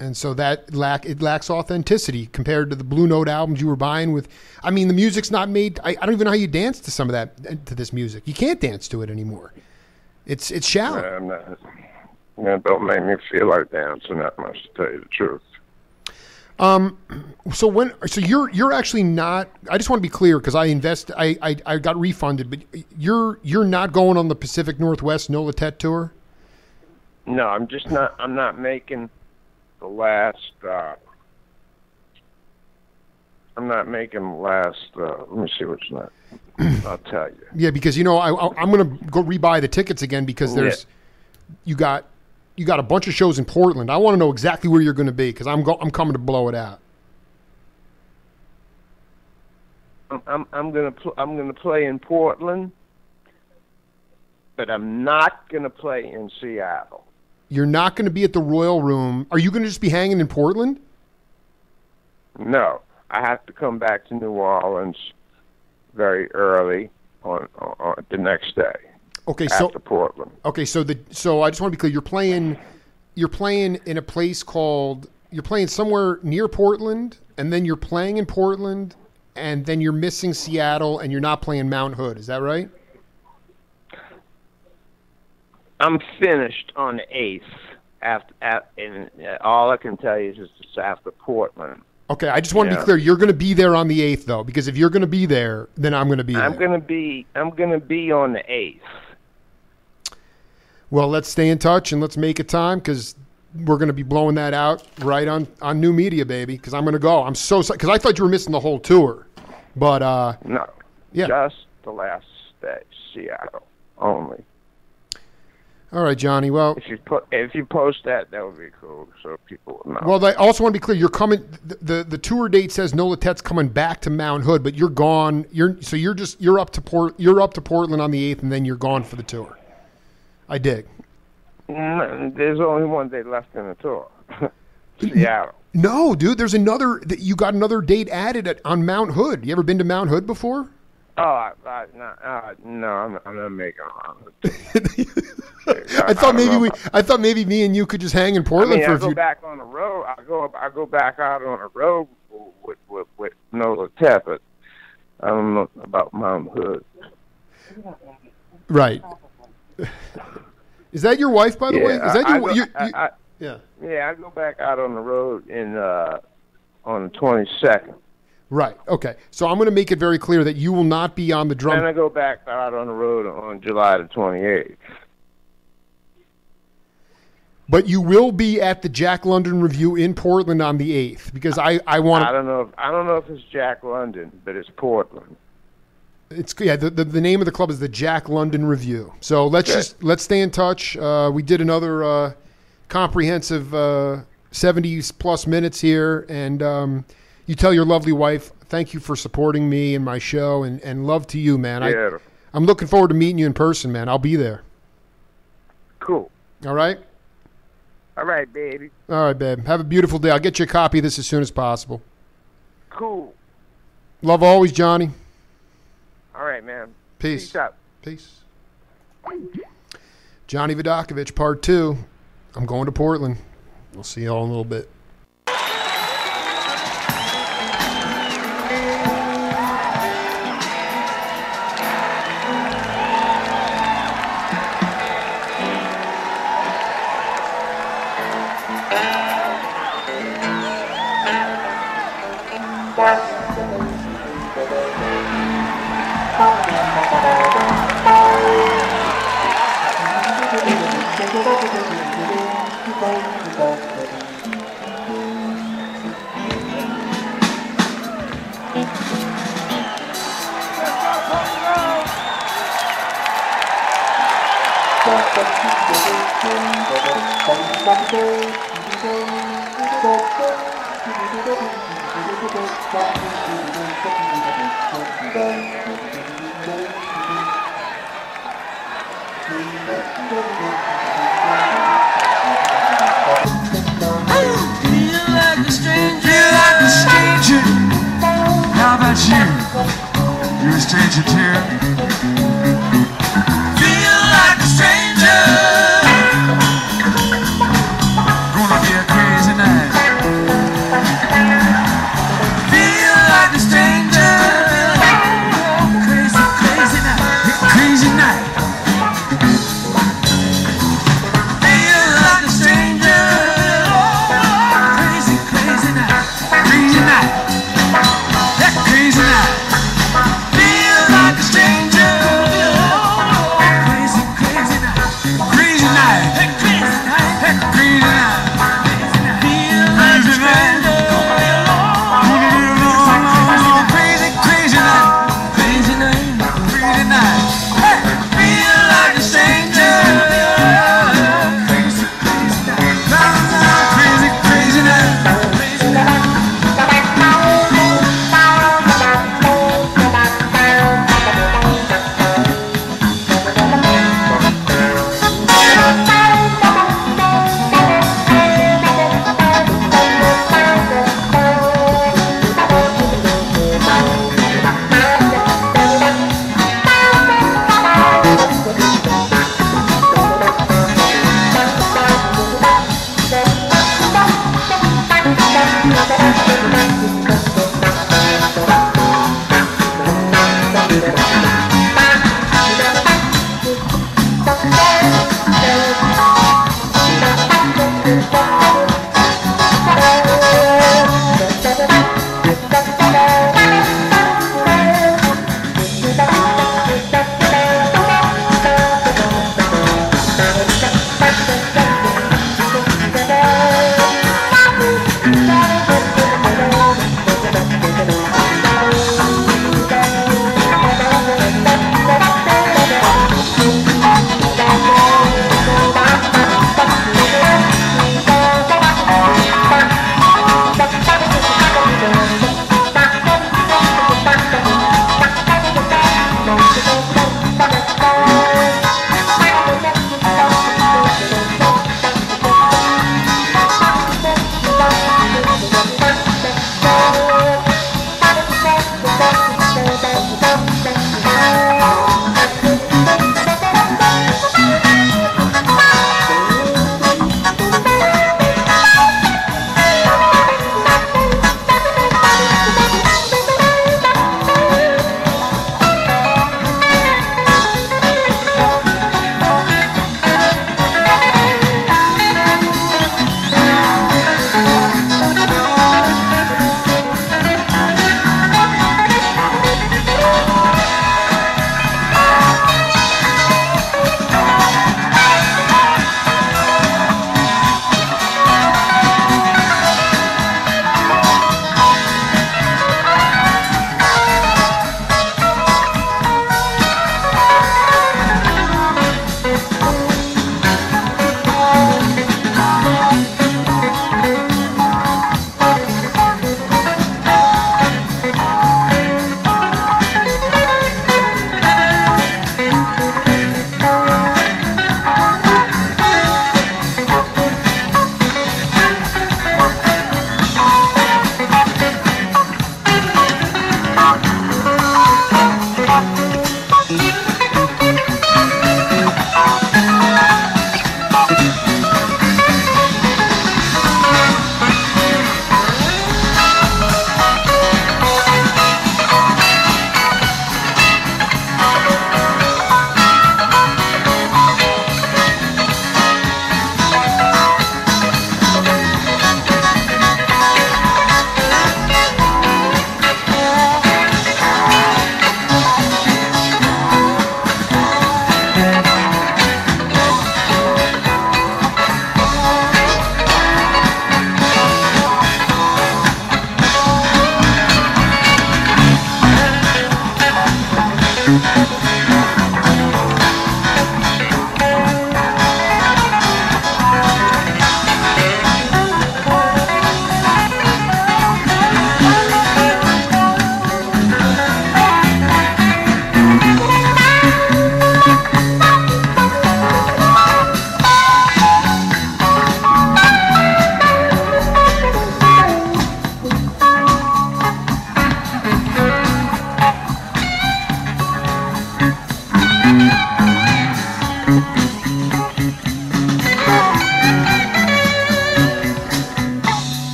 And so it lacks authenticity compared to the Blue Note albums you were buying with. I mean, the music's not made. I don't even know how you dance to some of that, to this music. You can't dance to it anymore. It's shallow. Don't make me feel like dancing that much, to tell you the truth. So you're actually not. I just want to be clear, because I got refunded, but you're not going on the Pacific Northwest No Tet tour. No, I'm not making the last. I'm not making the last. Let me see what's next. I'll tell you. Yeah, because I'm going to go rebuy the tickets again, because you got a bunch of shows in Portland. I want to know exactly where you're going to be, because I'm coming to blow it out. I'm gonna play in Portland, but I'm not gonna play in Seattle. You're not going to be at the Royal Room. Are you going to just be hanging in Portland? No, I have to come back to New Orleans very early on the next day. Okay, after Portland. Okay, so I just want to be clear. You're playing in a place called. You're playing somewhere near Portland, and then you're playing in Portland, and then you're missing Seattle, and you're not playing Mount Hood. Is that right? I'm finished on the 8th. And all I can tell you is it's after Portland. Okay, I just want to be clear. You're going to be there on the 8th, though, because if you're going to be there, then I'm going to be there. I'm going to be on the 8th. Well, let's stay in touch and let's make a time, because we're going to be blowing that out right on New Media, baby, because I'm going to go. I'm so sorry, because I thought you were missing the whole tour. But, no. Yeah. Just the last day, Seattle only. All right, Johnny. Well, if you post that would be cool, so people will know. Well, I also want to be clear. You're coming. The tour date says No Tet's coming back to Mount Hood, but you're gone. You're up to Portland on the 8th, and then you're gone for the tour. I dig. There's only one day left in the tour. Seattle. No, dude. There's another. You got another date added on Mount Hood. You ever been to Mount Hood before? Oh, no, I'm not making it. I thought maybe me and you could just hang in Portland for a few. I go back on the road. I go back out on the road with No Tet, but I don't know about Mount Hood. Right. Is that your wife, by the way? Is that yeah. Yeah, I go back out on the road on the 22nd. Right. Okay. So I'm going to make it very clear that you will not be on the drum. And I go back out on the road on July the 28th. But you will be at the Jack London Review in Portland on the 8th, because I want. I don't know if it's Jack London, but it's Portland. It's the name of the club is the Jack London Review. So let's stay in touch. We did another comprehensive 70 plus minutes here, and you tell your lovely wife thank you for supporting me and my show, and love to you, man. Yeah. I'm looking forward to meeting you in person, man. I'll be there. Cool. All right. All right, baby. All right, babe. Have a beautiful day. I'll get you a copy of this as soon as possible. Cool. Love always, Johnny. All right, man. Peace. Peace out. Peace. Johnny Vidacovich, part 2. I'm going to Portland. We'll see you all in a little bit. How about you? You're a stranger too.